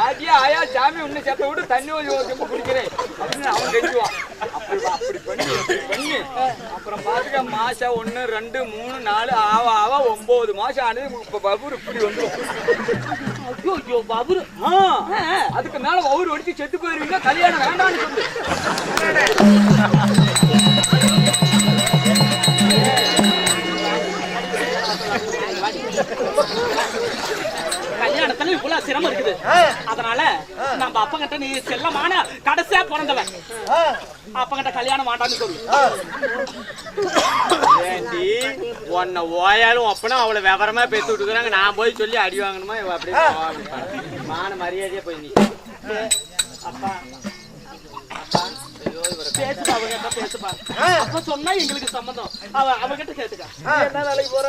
ஆகியா ஆயா சாமி உன்னை செத்த விட்டு தண்ணி ரொம்ப குடிக்கிறேன் அப்படின்னு அவன் கெஞ்சுவான் அப்படி பண்ணி அப்புறம் பாத்துக்க மாசம் 1 2 3 4 ஆவ 9 மாசம் ஆனது இப்ப பபுர் இப்படி வந்து ஐயோ பபுர் அதுக்கு மேல பபுர் வெடிச்சு செத்து போயிருவீங்க கல்யாணம் வேண்டாம்னு சொல்லு கல்யாணத்துல இவ்வளவு சிரமம் இருக்குது அதனால நம்ம அப்பா கிட்ட நீ செல்லமான கடைசியா பிறந்தவன் அப்பா கிட்ட கல்யாணம் வேண்டாம்னு சொல்லு ஏண்டி உன்னை ஓயாலும் அப்பனா அவளை விவரமா பேசி விட்டுக்கிறாங்க நான் போய் சொல்லி அடி வாங்கணுமா அப்படியே மான மரியாதையா போய் நீ அப்பா பேசுப்பா அவகிட்ட பேசுப்பா அப்ப சொன்னா எங்களுக்கு சம்மந்தம் அவகிட்ட கேட்டுக்க என்ன வேலைக்கு போற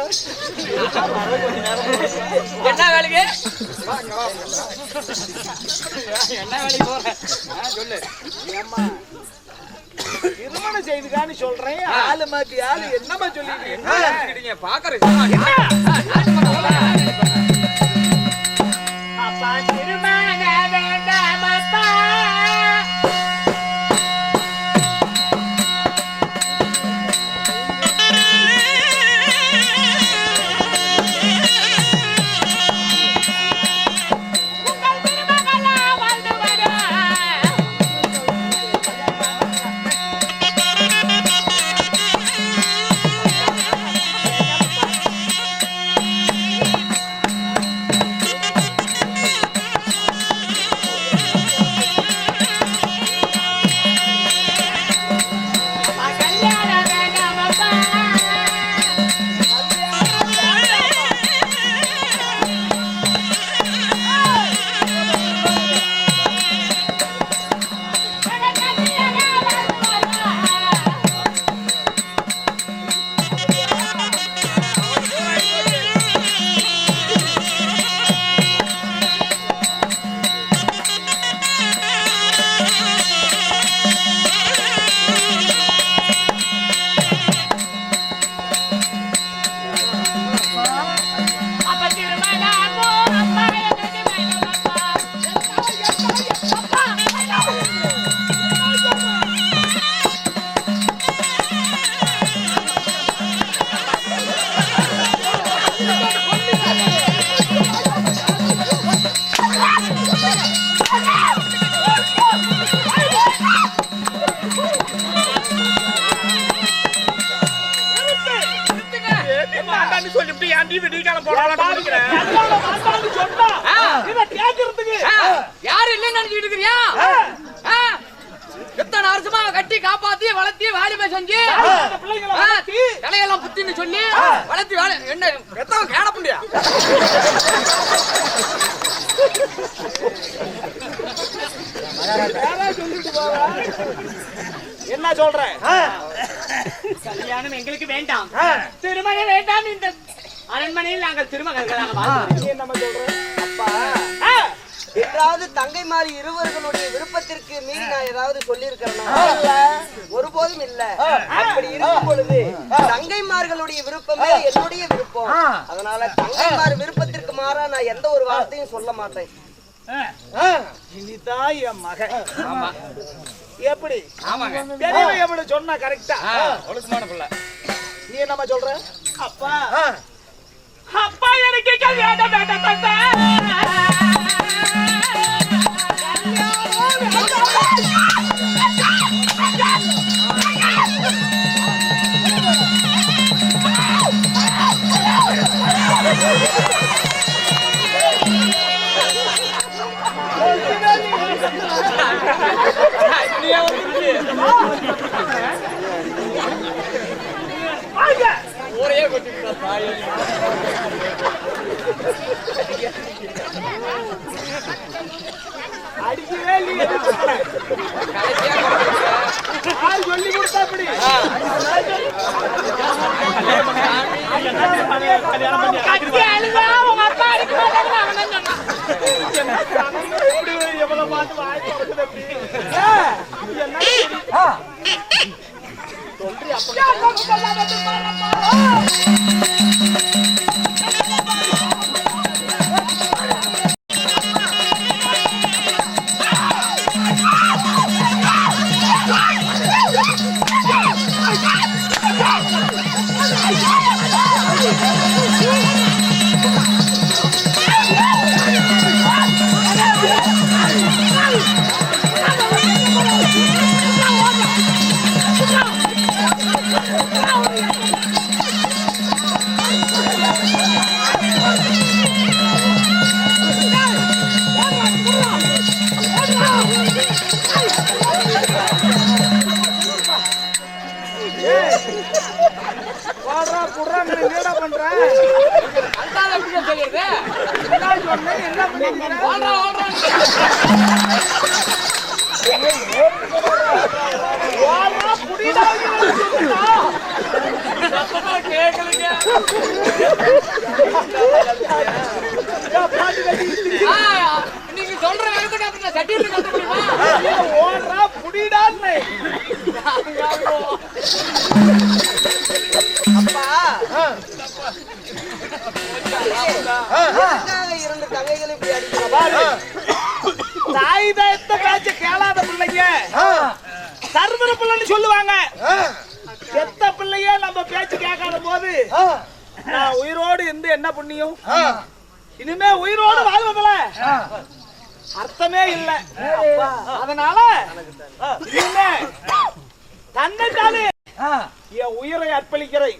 என்ன வேலைக்கு என்ன வேலைக்கு போற சொல்லு ஏம்மா திருமணம் செய்துக்கான்னு சொல்றேன் ஆளு மாத்தி ஆளு என்னமா சொல்லிட்டு பாக்குறேன் அப்பா திருமணம் வேண்டாம் அப்பா யாரு இல்லைன்னு நினைச்சிட்டு இருக்கிறியா எத்தனை வருஷமா கட்டி காப்பாத்தி வளர்த்தி வாலிப செஞ்சு தலையெல்லாம் புத்தின்னு சொல்லி வளர்த்தி என்ன எத்தனை கேட புண்டியா என்ன சொல்றேன் கல்யாணம் எங்களுக்கு வேண்டாம் திருமணம் வேண்டாம் இந்த அரண்மனையில் நாங்கள் திருமணங்கள் நம்ம சொல்றோம் அப்பா ஏதாவது தங்கைமாரி இருவர்களுடைய விருப்பத்திற்கு மீறி நான் ஏதாவது சொல்லியிருக்கிறேன்னா ஒருபோதும் இல்ல. அப்படி இருக்கும் பொழுது தங்கைமார்களுடைய விருப்பமே என்னுடைய விருப்பம். அதனால தங்கைமார் விருப்பத்திற்கு மாறா நான் எந்த ஒரு வார்த்தையும் சொல்ல மாட்டேன். இனிதான் என் மகன் எப்படி எப்படி சொன்னா கரெக்டா ஒழுக்கமான பிள்ளை. நீ என்னமா சொல்ற? அப்பா அப்பா எனக்கு கல்யாணம் வேண்டாம். ஒரே கொட்டிவிட்டா தாய். அடிக்கவே இல்லையே. ஆள் சொல்லி கொடுத்தா அப்படி எவ்வளவு பார்த்து வாய் திறக்குது அப்படி. நீங்க சொல்ற சட்டிட்டு ஓடுறா புடிடான்னு அப்பா இரண்டு தங்கைகள் இப்படி அடிக்கிறாங்க. தாய் தயத்த பேச்ச கேளாத பிள்ளைங்க சர்வர பிள்ளைன்னு சொல்லுவாங்க. எத்த பிள்ளைய நம்ம பேச்சு கேட்காத போது நான் உயிரோடு இருந்து என்ன புண்ணியம்? இனிமே உயிரோடு வாழ்வதில்ல அர்த்தமே இல்லை. அதனால இனிமே தன்னைத்தானே என் உயிரை அர்ப்பணிக்கிறேன்.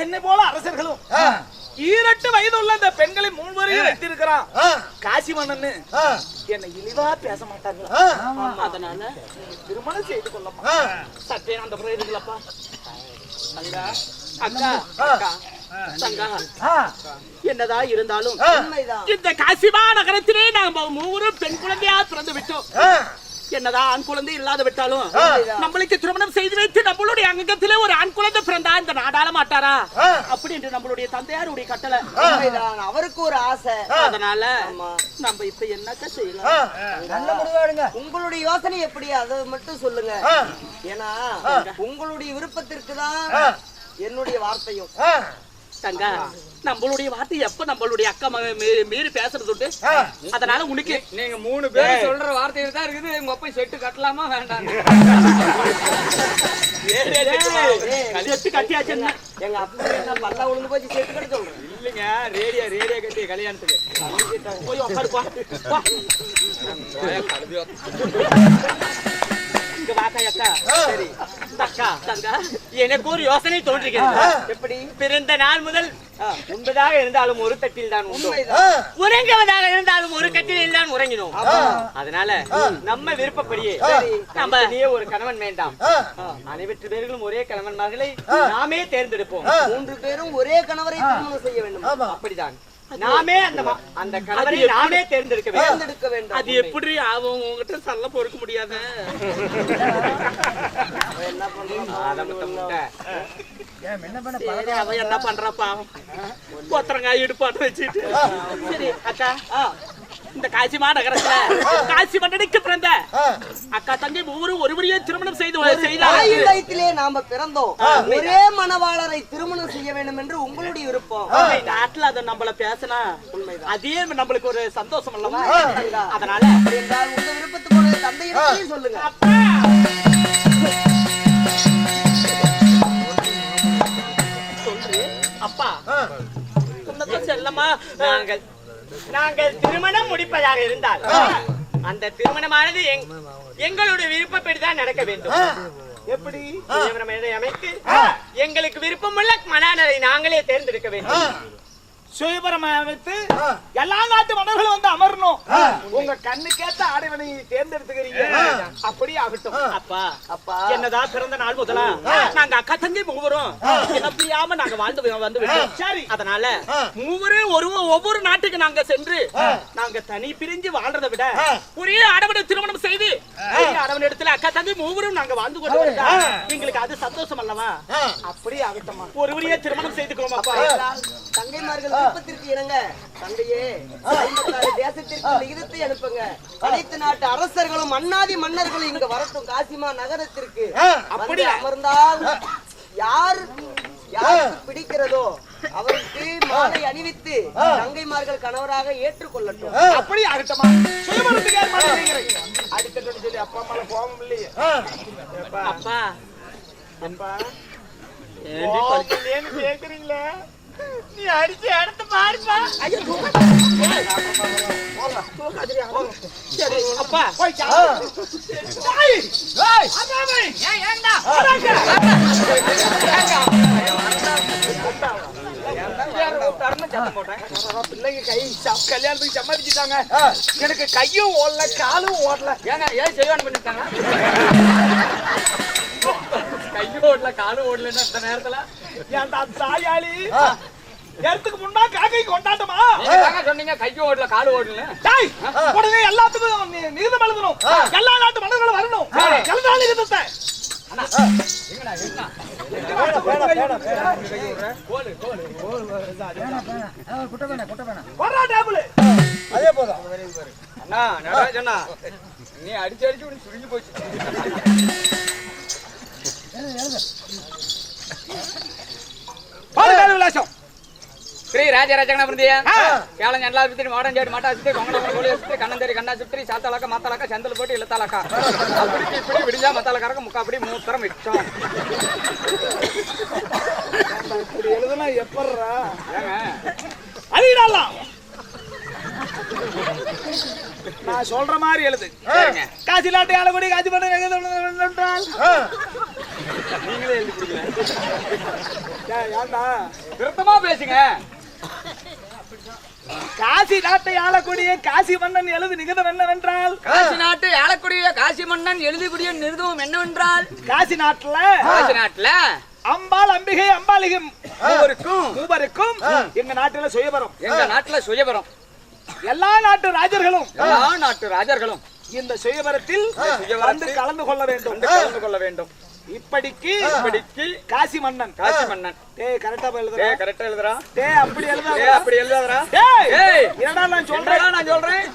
என்னை போல அரசர்களும் 18 வயது உள்ள இந்த பெண்களை 3 வரையும் வைத்திருக்கிறான் காசி மன்னன். என்னை இழிவா பேச மாட்டாங்களா? அதனால திருமணம் செய்து கொள்ளமா சற்றே அந்த இருக்குல்லப்பா. அக்கா அக்கா தங்கா என்னதா இருந்தாலும் இந்த காசிமா நகரத்திலே நாம 3 பெண் குழந்தையா பிறந்து விட்டோம். என்னதான் ஆண் குழந்தை இல்லாத விட்டாலும் நம்மளுக்கு திருமணம் செய்து வைத்து நம்மளுடைய அங்கத்திலே ஒரு ஆண் குழந்தை பிறந்தா இந்த நாடாள மாட்டாரா அப்படி என்று நம்மளுடைய தந்தையாருடைய கட்டளை. அவருக்கு ஒரு ஆசை. அதனால நம்ம இப்ப என்னக்க செய்யலாம்? உங்களுடைய யோசனை எப்படி அதை மட்டும் சொல்லுங்க. ஏன்னா உங்களுடைய விருப்பத்திற்கு தான் என்னுடைய வார்த்தையும். தங்கா நம்மளுடைய வார்த்தை எப்ப நம்மளுடைய அக்கா மீறி பேசுறது உண்டு. அதனால உனக்கு நீங்க 3 பேர் சொல்ற வார்த்தையில தான் இருக்குது. உங்க அப்பா செட்டு கட்டலாமா வேண்டாம்? கட்டியாச்சு. எங்க அப்பா என்ன பல்லா உழுந்து போச்சு செட்டு கட்ட சொல்றேன். இல்லைங்க, ரேடியோ கட்டி கல்யாணத்துக்கு போய் உட்காருப்பா. எனக்கு ஒரு யோசனை தோன்றுகிறது. எப்படி? பிறந்த நாள் முதல் உண்பதாக இருந்தாலும் ஒரு தட்டில் தான் உறங்குவதாக இருந்தாலும் ஒரு கட்டிலில் தான் உறங்கினோம். அதனால நம்ம விருப்பப்படியே நம்ம ஒரு கணவன் வேண்டாம், அனைவற்று பேர்களும் ஒரே கணவன்மார்களை நாமே தேர்ந்தெடுப்போம். 3 பேரும் ஒரே கணவரை திருமணம் செய்ய வேண்டும். அப்படிதான். நாமே அந்த கணவரை நாமே தேர்ந்தெடுக்க வேண்டும். அது எப்படி ஆகும்? உங்ககிட்ட சல்ல பொறுக்க முடியாத. என்ன பண்றான்? அவன் என்ன பண்றாப்பா? கொத்தரங்காய் இடுப்பாட்டு வச்சுட்டு. சரி அக்கா, இந்த காசி மாநகரத்துல காசி மன்னனுக்கு பிறந்த அக்கா தங்கை ஒவ்வொரு ஒருவரையே திருமணம் செய்தாலே நாம பிறந்தோம். ஒரே மணவாளரை திருமணம் செய்ய வேண்டும் என்று உங்களுடைய விருப்பம். நாட்டுல அதை நம்மள பேசினா அதே நம்மளுக்கு ஒரு சந்தோஷம் அல்லவா? அதனால என்றால் உங்க விருப்பத்துக்கு தந்தையிடத்தையும் சொல்லுங்க. அப்பா செல்லம்மா, நாங்கள் திருமணம் முடிப்பதாக இருந்தால் அந்த திருமணமானது எங்களுடைய விருப்பப்படிதான் நடக்க வேண்டும். எப்படி அமைத்து எங்களுக்கு விருப்பமுள்ள மணாளரை நாங்களே தேர்ந்தெடுக்க வேண்டும். சுயபரம் அமைத்து எல்லா நாட்டு மன்னர்களும் வந்து அமரணும். உங்க கண்ணுக்கேத்த ஆடைவனை தேர்ந்தெடுத்துக்கிறீங்க. அப்படி ஆகட்டும். அப்பா என்னதான் பிறந்த நாள் முதலா நாங்க அக்கா தங்கை மூவரும் இனப்பிரியாம நாங்க வந்து விட்டோம். சரி, அதனால மூவரும் ஒவ்வொரு நாட்டுக்கு நாங்க சென்று நாங்க தனி பிரிஞ்சு வாழ்றதை விட ஒரே ஆடவனை திருமணம் செய்து ஆடவன் இடத்துல அக்கா தங்கை மூவரும் நாங்க வாழ்ந்து கொண்டு எங்களுக்கு அது சந்தோஷம் அல்லவா? அப்படி ஆகட்டும். ஒருவரையே திருமணம் செய்துக்கோம். அப்பா தங்கைமார்கள் விருப்பத்திற்கு இணங்க தந்தையே 54 தேசத்திற்கு லிகிதத்தை அனுப்புங்க. அனைத்து நாட்டு அரசர்களும் மன்னாதி மன்னர்களும் இங்க வரட்டும். காசிமா நகரத்திற்கு அப்படி அமர்ந்தால் யாருக்கு பிடிக்கிறதோ அவருக்கு மாலை அணிவித்து தங்கைமார்கள் கணவராக ஏற்றுக்கொள்ளட்டும். அப்படி ஆகட்டுமா? அடிக்கடி சொல்லி அப்பா அம்மால போகும் இல்லையே. அப்பா கேக்குறீங்களா? நீ அடிச்சு எடுத்து பாருப்பா. அப்பா பிள்ளைங்க கல்யாணத்துக்கு சம்மதிச்சுட்டாங்க. எனக்கு கையும் ஓடல காலும் ஓடல. ஏங்க ஏன் செய்வானு பண்ணிட்டாங்க? கையும் ஓடல காலும் ஓடலன்னா இந்த நேரத்துல ஏன்டா தாயாளி நேரத்துக்கு முன்னா காக்கை கொண்டாட்டமா? சொன்னீங்க கையும் ஓடல காலும் ஓடல. உடனே எல்லாத்துக்கும் நிகிதம் எழுதணும். எல்லா நாட்டு மன்னர்களும் வரணும். எல்லா நிகிதத்தை அதே போதும். அண்ணா நடராஜண்ணா, நீ அடிச்சு அடிச்சு உனக்கு சுருங்கி போச்சு. விலாசம் ஸ்ரீ ராஜராஜகன பிருந்தியா கேளங்க எல்லா சுத்தி மாடன் ஜாடி மாட்டா சுத்தி கொங்கட கோழி சுத்தி கண்ணந்தேரி கண்ணா சுத்தி சாத்தாலக்க மாத்தாலக்க செந்தல் போட்டு இழுத்தாலக்கா அப்படி இப்படி விடிஞ்சா மத்தாலக்காரக்க முக்காப்படி மூத்தரம் மிச்சம். இப்படி எழுதுனா எப்பறா? ஏங்க அடிடலாம். நான் சொல்ற மாதிரி எழுது. காசி நாட்டை ஆளக்கூடிய காசி பண்ண என்றால் நீங்களே எழுதி பிடிக்கல. ஏண்டா திருத்தமா பேசுங்க. காசி நாட்டை ஆளக்கூடிய காசி மன்னன் எழுது நிகதம் என்னவென்றால் காசி நாட்டை ஆளக்கூடிய காசி மன்னன் எழுதக்கூடிய நிறுவனம் என்னவென்றால் காசி நாட்டுல அம்பாள் அம்பிகை அம்பாலிகம் மூவருக்கும் எங்க நாட்டுல சுயபரம். எங்க நாட்டுல சுயபரம். எல்லா நாட்டு ராஜர்களும் இந்த சுயபரத்தில் வந்து கலந்து கொள்ள வேண்டும். இப்படிக்கு காசி மன்னன் டேய் கரெக்ட்டா எழுதுறா. டேய் அப்படி எழுதாதடா. டேய் என்னடா நான் சொல்றேன்.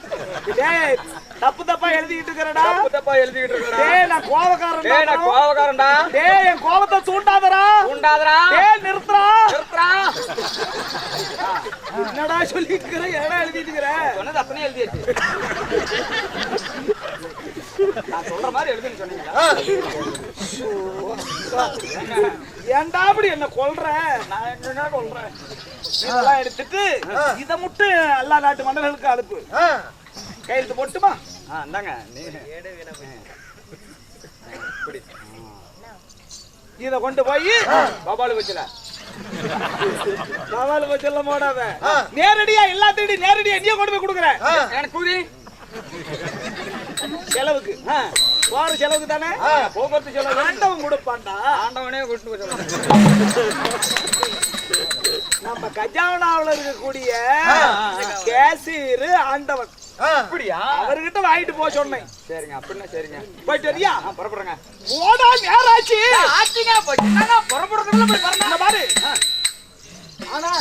டேய் தப்பா எழுதிட்டு இருக்கறடா. டேய் நான் கோவக்காரன்டா. டேய் என் கோவத்தை தூண்டாதடா. டேய் நிறுத்துடா. என்னடா சொல்லிக்கிற? என்னடா எழுதிட்டு இருக்கற? சொன்னது அப்பனே எழுதியாச்சு. நான் சொல்ற மாதிரி எழுதுன்னு சொன்னீங்களா? ஏன்டா அப்படி என்ன கொல்ற? நான் என்ன கொல்றேன்? இதெல்லாம் எடுத்துட்டு இத மட்டும் எல்லா நாட்டு மன்னர்களுக்கு அனுப்பு. கையெழுத்து போட்டுமா? இந்தாங்க. இத கொண்டு போய் பாபாலு வச்சல போடாத. நேரடியா எல்லாத்தையும் நேரடியா நீ கொண்டு போய் கொடுக்குறேன். எனக்கு கூலி செலவுக்கு போற செலவுக்கு தானே போக்குவரத்து செலவு ஆண்டவன் கொடுப்பான்டா. ஆண்டவனே கூட்டு நம்ம கஜானாவுல இருக்கக்கூடிய கேசீர் ஆண்டவன் அப்படியா அவர்கிட்ட வாங்கிட்டு போக சொன்னேன். சரிங்க அப்படின்னா சரிங்க போயிட்டு வரியா? புறப்படுறேங்க. போடா நேராச்சு. ஆச்சுங்க போச்சு என்னங்க புறப்படுறதுல போய் பாருங்க. இந்த பாரு. ஆனா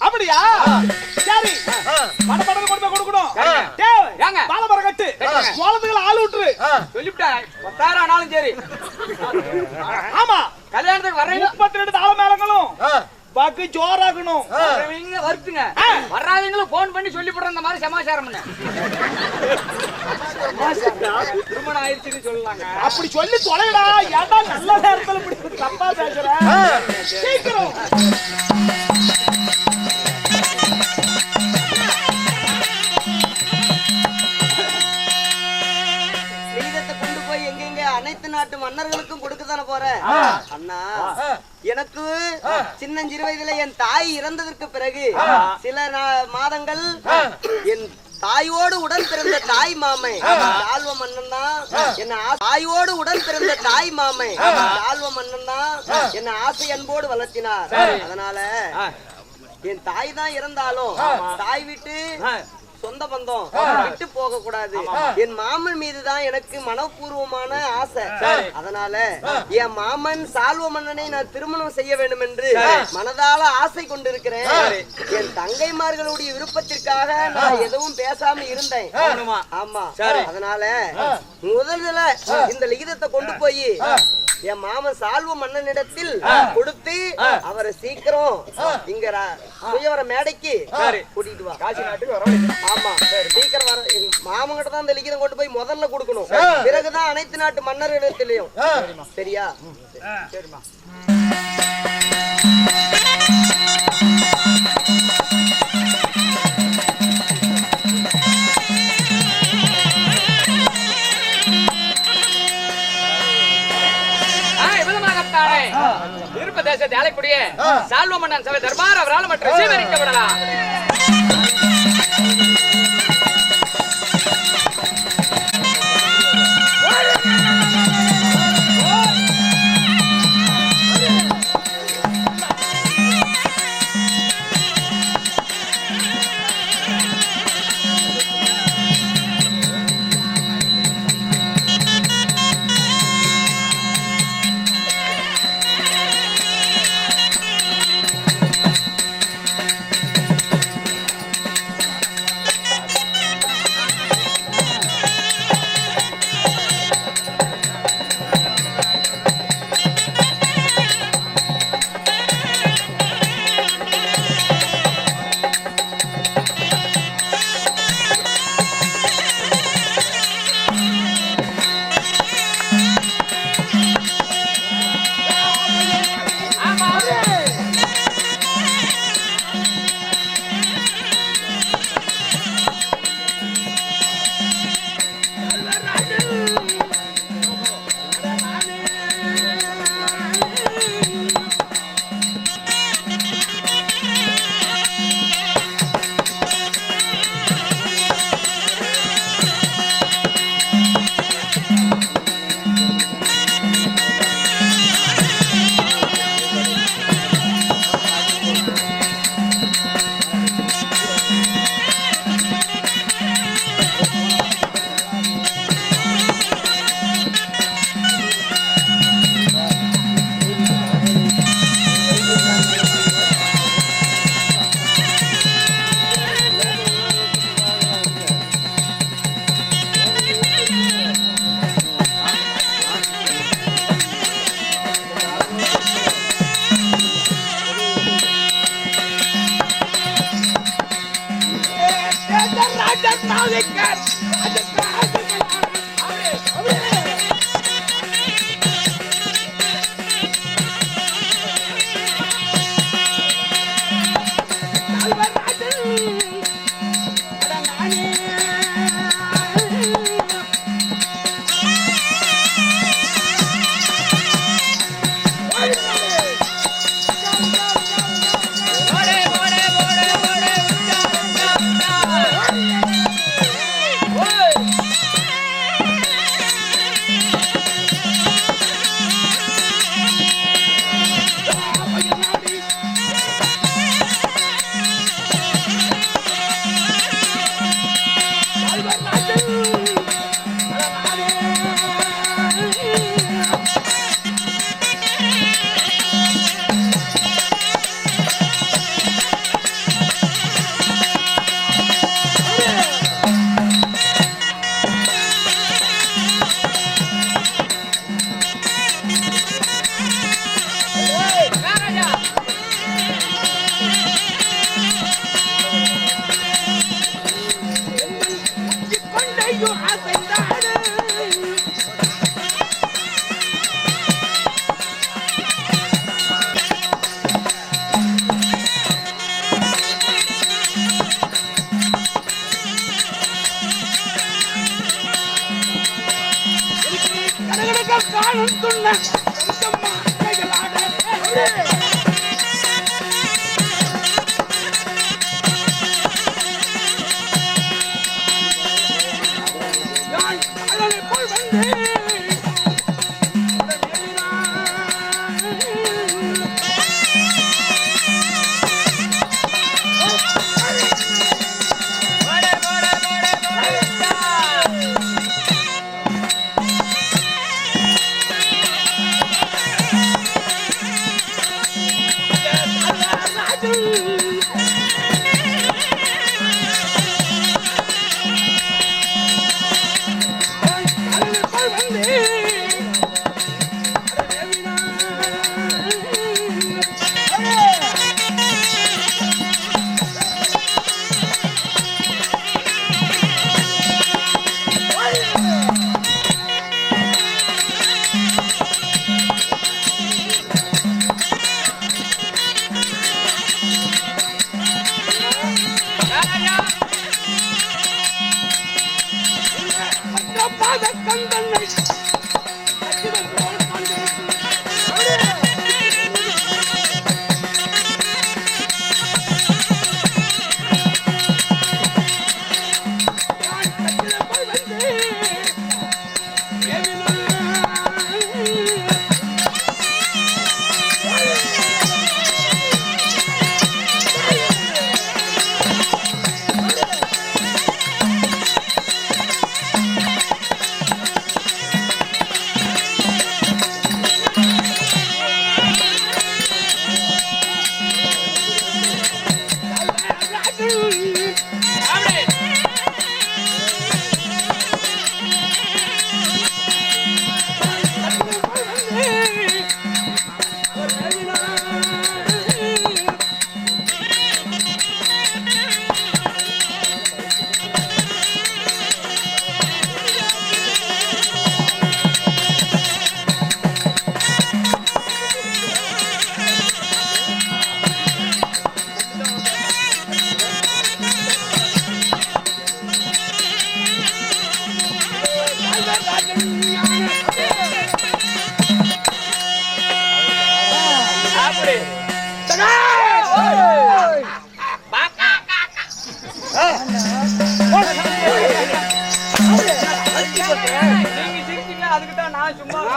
அப்படியா? சரி படபடன்னு கொண்டு போய் கொடுக்கணும். டேய் ஏங்க பாலமரம் கட்டு. மோளத்துக்குள்ள ஆளு விட்டுரு. சொல்லிவிட்டேன் 10,000 ஆனாலும் சரி. ஆமா கல்யாணத்துக்கு வர்றீங்க 32 தாள மேளங்களும் பாக்கு ஜோராகணும். வர்றவங்க வருத்துங்க. வர்றாதவங்களும் போன் பண்ணி சொல்லி போடுற இந்த மாதிரி சமாச்சாரம் பண்ண. திருமணம் ஆயிடுச்சுன்னு சொல்லலாங்க. அப்படி சொல்லி தொலைடா. ஏன்டா நல்ல நேரத்துல இப்படி தப்பா பேசுற? சீக்கிரம் கொண்டு போய் எங்கெங்க அனைத்து நாட்டு மன்னர்களுக்கும் கொடுக்கத்தானே போற அண்ணா. எனக்கு சின்னஞ்சிறு வயதுல என் தாய் இறந்ததற்கு பிறகு சில மாதங்கள் என் தாயோடு உடன் பிறந்த தாய் மாமை சால்வ மன்னன் தான் என்ன தாயோடு உடன் பிறந்த தாய் மாமை சால்வ மன்னன் தான் என்ன ஆசை அன்போடு வளர்த்தினார். அதனால என் தாய் தான் இறந்தாலும் தாய் விட்டு சொந்த பந்தம் விட்டு போக கூடாது. என் மாமன் மீதுதான் எனக்கு மனப்பூர்வமான ஆசை. அதனால என் மாமன் சால்வ மன்னனை நான் திருமணம் செய்ய வேண்டும் என்று மனதால ஆசை கொண்டிருக்கிறேன். என் தங்கைமார்களுடைய விருப்பத்திற்காக நான் எதுவும் பேசாம இருந்தேன். ஆமா அதனால முதல்ல இந்த லிகிதத்தை கொண்டு போய் என் மாமன் சால்வ மன்னனிடத்தில் கொடுத்து அவரை சீக்கிரம் இங்க சுயவர மேடைக்கு கூட்டிட்டு வா. காசி நாட்டுக்கு வர. ஆமா சீக்கிரம் வர. மாமன் கிட்ட தான் இந்த லிகிதம் கொண்டு போய் முதல்ல கொடுக்கணும். பிறகுதான் அனைத்து நாட்டு மன்னர்களிடத்திலையும். சரியா? சரிமா. விருப்ப தேசத்தை அழைக்கூடிய சால்வ மன்னன் சபை தர்பார் அவரால் மற்றும் சீவரிக்கப்படலாம்.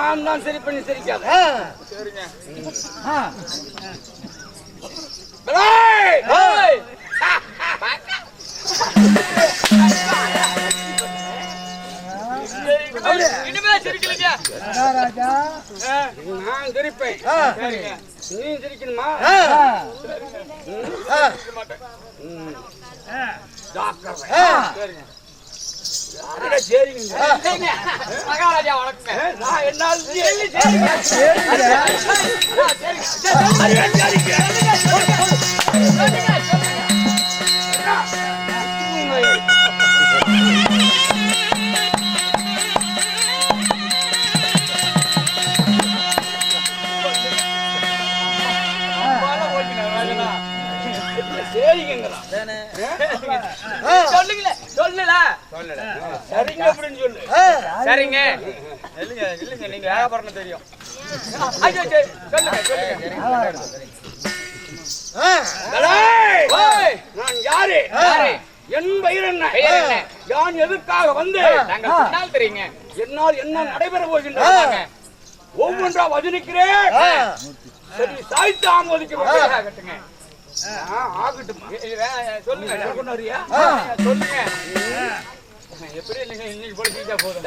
நான் தான் சரி பண்ணி சிரிக்காத. சரிங்க. இனிமே சிரிக்கலைங்க ராஜா. நான் சிரிப்பேன். சரிங்க. நீ சிரிக்கணுமா? சரிங்க. மகாராஜா வணக்கம். நான் என்னால் சொல்லுங்களே. சொல்லல சரிங்க அப்படின்னு சொல்லு. சரிங்க. இல்லைங்க இல்லைங்க, நீங்க வியாபாரம் தெரியும். சொல்லுங்க சொல்லுங்க. நான் யாரு? என் பெயர் என்ன? நான் எதற்காக வந்து தெரியுங்க. என்னால் என்ன நடைபெற போகின்றாங்க ஒவ்வொன்றா வதனிக்கிறேன். சரி சாய்த்து ஆமோதிக்க ஆகட்டும். சொல்லுங்க சொல்லுங்க. எப்படி இல்லைங்க, இன்னைக்கு படிச்சுட்டா போதும்.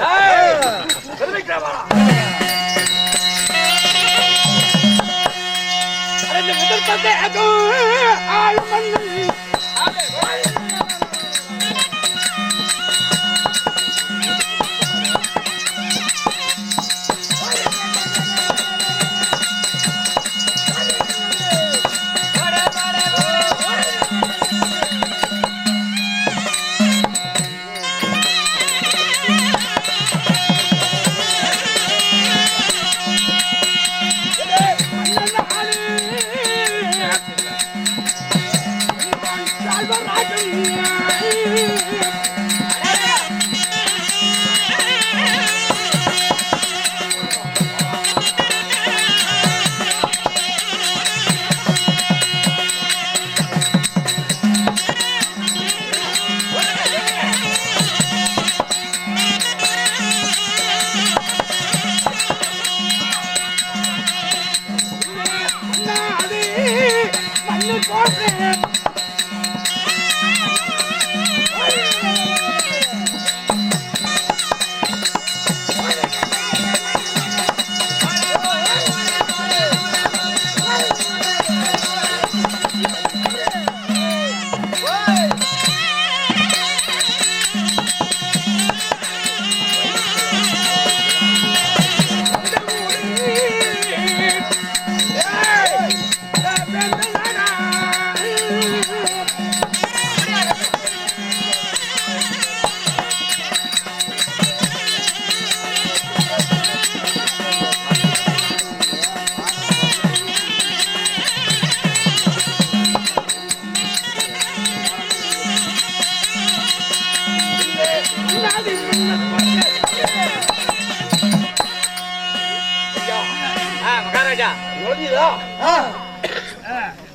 மகாராஜா நுழைஞ்சுதா?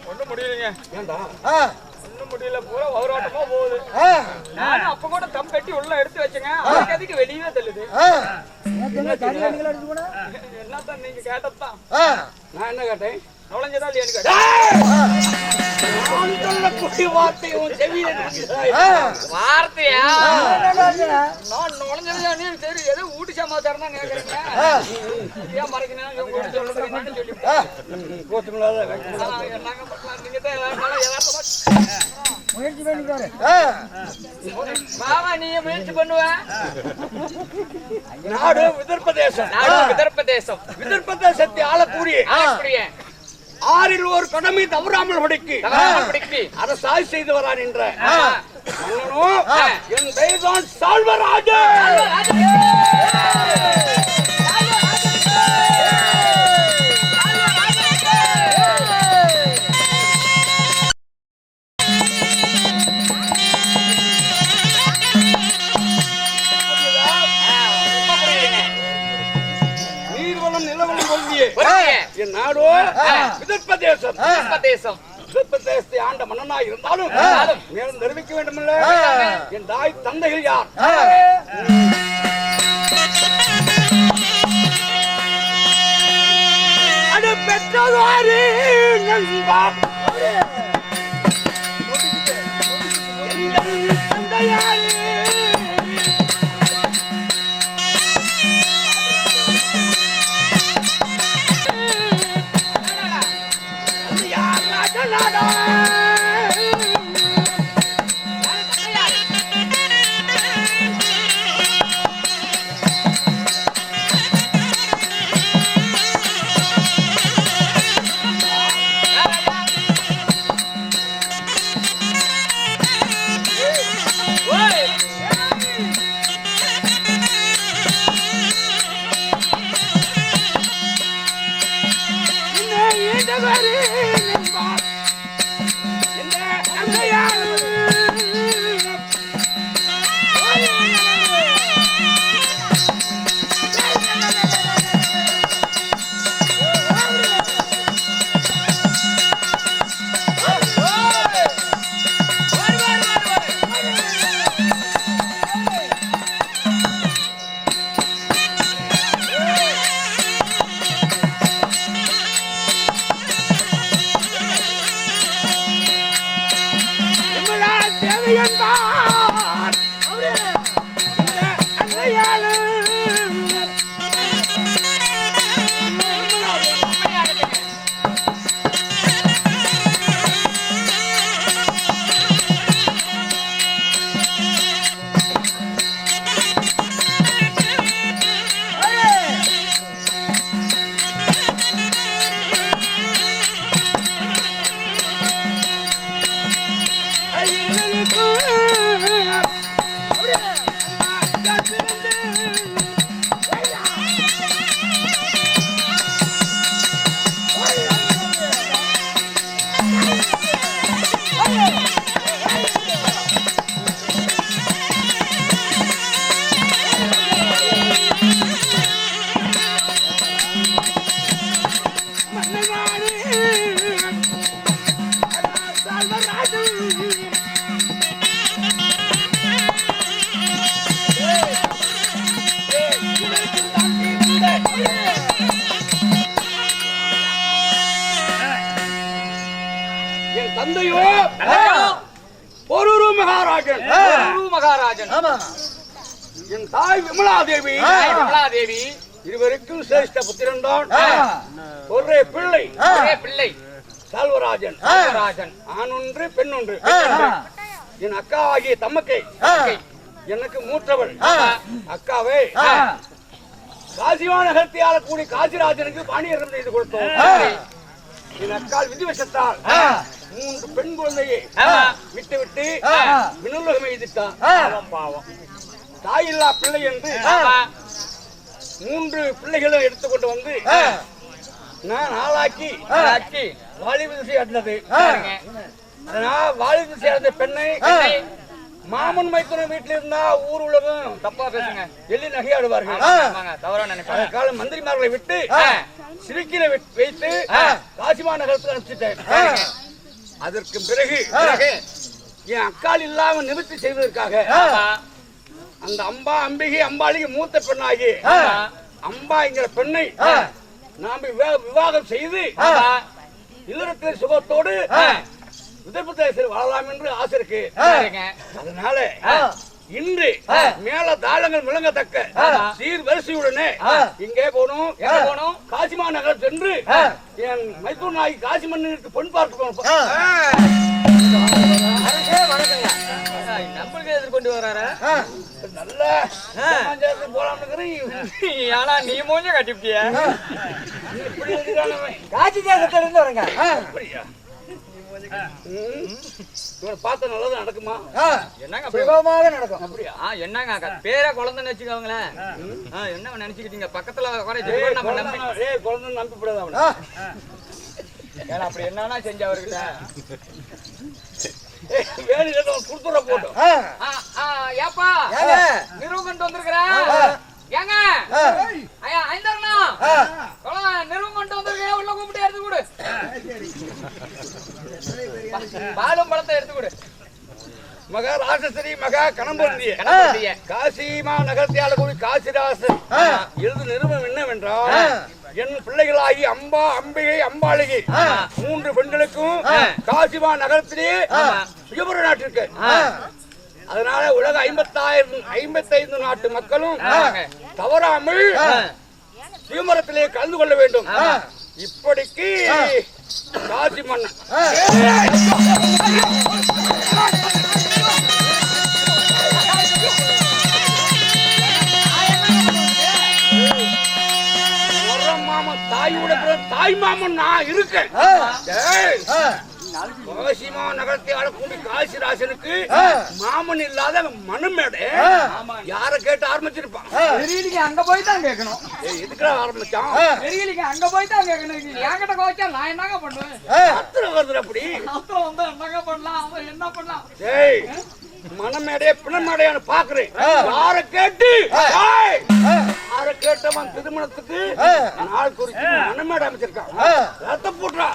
ஒண்ணும் முடியலைங்க. ஏண்டா? ஒண்ணும் முடியல, பூரா ஒவ்வொருட்டமா போகுது. நானும் அப்ப கூட தம் கட்டி உள்ள எடுத்து வச்சேங்க. அதுக்கு அதுக்கு வெளியே தள்ளுது. என்னத்தான் நீங்க கேட்டதுதான். நான் என்ன கேட்டேன்? நுழைஞ்சதா இல்லையான்னு கேட்டேன். நான் சொல்லக்கூடிய வார்த்தை உன் செவியில வார்த்தையா? நான் நுழைஞ்சதா நீ சரி ஏதோ ஊட்டி சமாச்சாரம் தான் கேட்கறீங்க. ஏன் மறைக்கணும்? என்னங்க பண்ணலாம்? நீங்க தான் யதார்த்தமா முயற்சி பண்ணிப்பாரு. மாமா நீ முயற்சி பண்ணுவ. நாடு விதர்ப்பதேசம். நாடு விதர்ப்பதேசம். விதர்ப்பதேசத்தை ஆளக்கூடிய ஆறில் ஒரு கடமை தவறாமல் படிக்கு அரசாட்சி செய்து வரான் என்ற மன்னனும் என் பெயர்தான் சால்வராஜன். நீர்வளம் நிலவளம் பொருந்திய என் நாடோ விதர்ப்பதேசம். விதர்ப்பதேசத்தை ஆண்ட மன்னனா இருந்தாலும் மேலும் தெரிவிக்க வேண்டுமல்ல, என் தாய் தந்தைகள் யார்? அது பெற்றதாரு நண்பா தந்தையாரு என் தந்தையோ பொருரு மகாராஜன். மகாராஜன். என் தாய் விமலாதேவி. விமலாதேவி இருவருக்கும் சிரேஷ்ட புத்திரன் தான். ஒரே பிள்ளை. பிள்ளை சால்வராஜன். ராஜன். ஆண் ஒன்று பெண் ஒன்று. என் அக்கா ஆகிய தம்மக்கை எனக்கு மூற்றவள். அக்காவை காசிவா நகரத்தை ஆளக்கூடிய காசிராஜனுக்கு பாணியரம் செய்து கொடுத்தோம். என் அக்கால் விதிவசத்தால் 3 பெண் குழந்தையை விட்டு விட்டு விண்ணுலகம் எழுதிட்டான். பாவம் தாயில்லா பிள்ளை என்று 3 பிள்ளைகளும் எடுத்துக்கொண்டு வந்து நான் ஆளாக்கி வாலிப திசை அடைந்தது. அதனால் வாலிப திசை அடைந்த பெண்ணை மாமன் மைத்துன வீட்டில் இருந்தா ஊர் உலகம் தப்பா பேசுங்க. எள்ளி நகையாடுவார்கள். தவறா நினைப்பாங்க. கால மந்திரிமார்களை விட்டு சிறுக்கில வைத்து காசிமா நகரத்துக்கு அனுப்பிச்சிட்டேன். அதற்கு பிறகு என் அக்கால் இல்லாம நிவர்த்தி செய்வதற்காக அந்த அம்பா அம்பிகை அம்பாளிக்கு மூத்த பெண்ணாகி அம்பா என்கிற பெண்ணை நாம விவாகம் செய்து இல்லறத்தில் சுகத்தோடு உத்தரப்பிரதேசத்தில் வாழலாம் என்று ஆசை இருக்கு. அதனால இன்று மேல தாளங்கள் முழங்கத்தக்க சீர் வரிசையுடனே இங்கே போனோம். காசிமா நகர் சென்று என் மைசூர் நாயகி காசி மன்னனுக்கு பொன் பார்க்க போனோம். நம்மளுக்கு எதிர்கொண்டு வர்றாரு. நல்ல போலாம்னு. ஆனா நீ மூஞ்ச கட்டிவிட்டிய. காட்சி தேசத்துல இருந்து வரங்க. அப்படியா? பார்த்த நல்லது நடக்குமா? என்னங்க சுகமாக நடக்கும். அப்படியா? என்னங்க பேரை குழந்தைன்னு வச்சுக்கோங்களேன். என்ன நினைச்சுக்கிட்டீங்க? பக்கத்துல குழந்தை நம்பிப்படாத அவன. அப்படி என்னன்னா செஞ்ச அவர்கிட்ட வேலையில குடுத்துற போட்டோம். ஏப்பா நிறுவனம் வந்திருக்கிறேன். ஏங்க ஐயா ஐந்தர்ண்ணா நிறுவனம் வந்திருக்கேன். உள்ள கூப்பிட்டு எடுத்து கொடு. பாலும் பழத்தை எடுத்து கொடு. மகா ராசஸ்ரீ மகா கணம்பந்திய காசிமா நகரத்தை ஆளக்கூடிய காசிராசன் எழுது நிறுவனம் என்னவென்றால் என் பிள்ளைகளாகி அம்பா அம்பிகை அம்பாளிகை 3 பெண்களுக்கும் காசிமா நகரத்திலே சுயபுர நாட்டிற்கு. அதனால உலக 55 நாட்டு மக்களும் தவறாமல் சுயமரத்திலே கலந்து கொள்ள வேண்டும். இப்படிக்கு காசி மன்னன் தாய் மாமன் நான் இருக்கேன். காசிமா நகரத்தை ஆளக்கூடிய காசிராசனுக்கு மாமன் இல்லாத மனமேடை யார கேட்டு ஆரம்பிச்சிருப்பான். அங்க போய் தான் கேட்கணும். எதுக்குடா ஆரம்பிச்சான்? அங்க போய் தான் கேட்கணும். என்கிட்ட கோச்சா நான் என்னங்க பண்ணுவேன்? அத்தனை வருது அப்படி என்னங்க பண்ணலாம்? அவன் என்ன பண்ணலாம்? ஏய் மனமேடைய பிணமேடையான்னு பாக்குறேன். யார கேட்டு யார கேட்டவன் திருமணத்துக்கு நாள் குறிச்சு மனமேடை அமைச்சிருக்கான். ரத்த போட்டுறா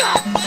ஐயா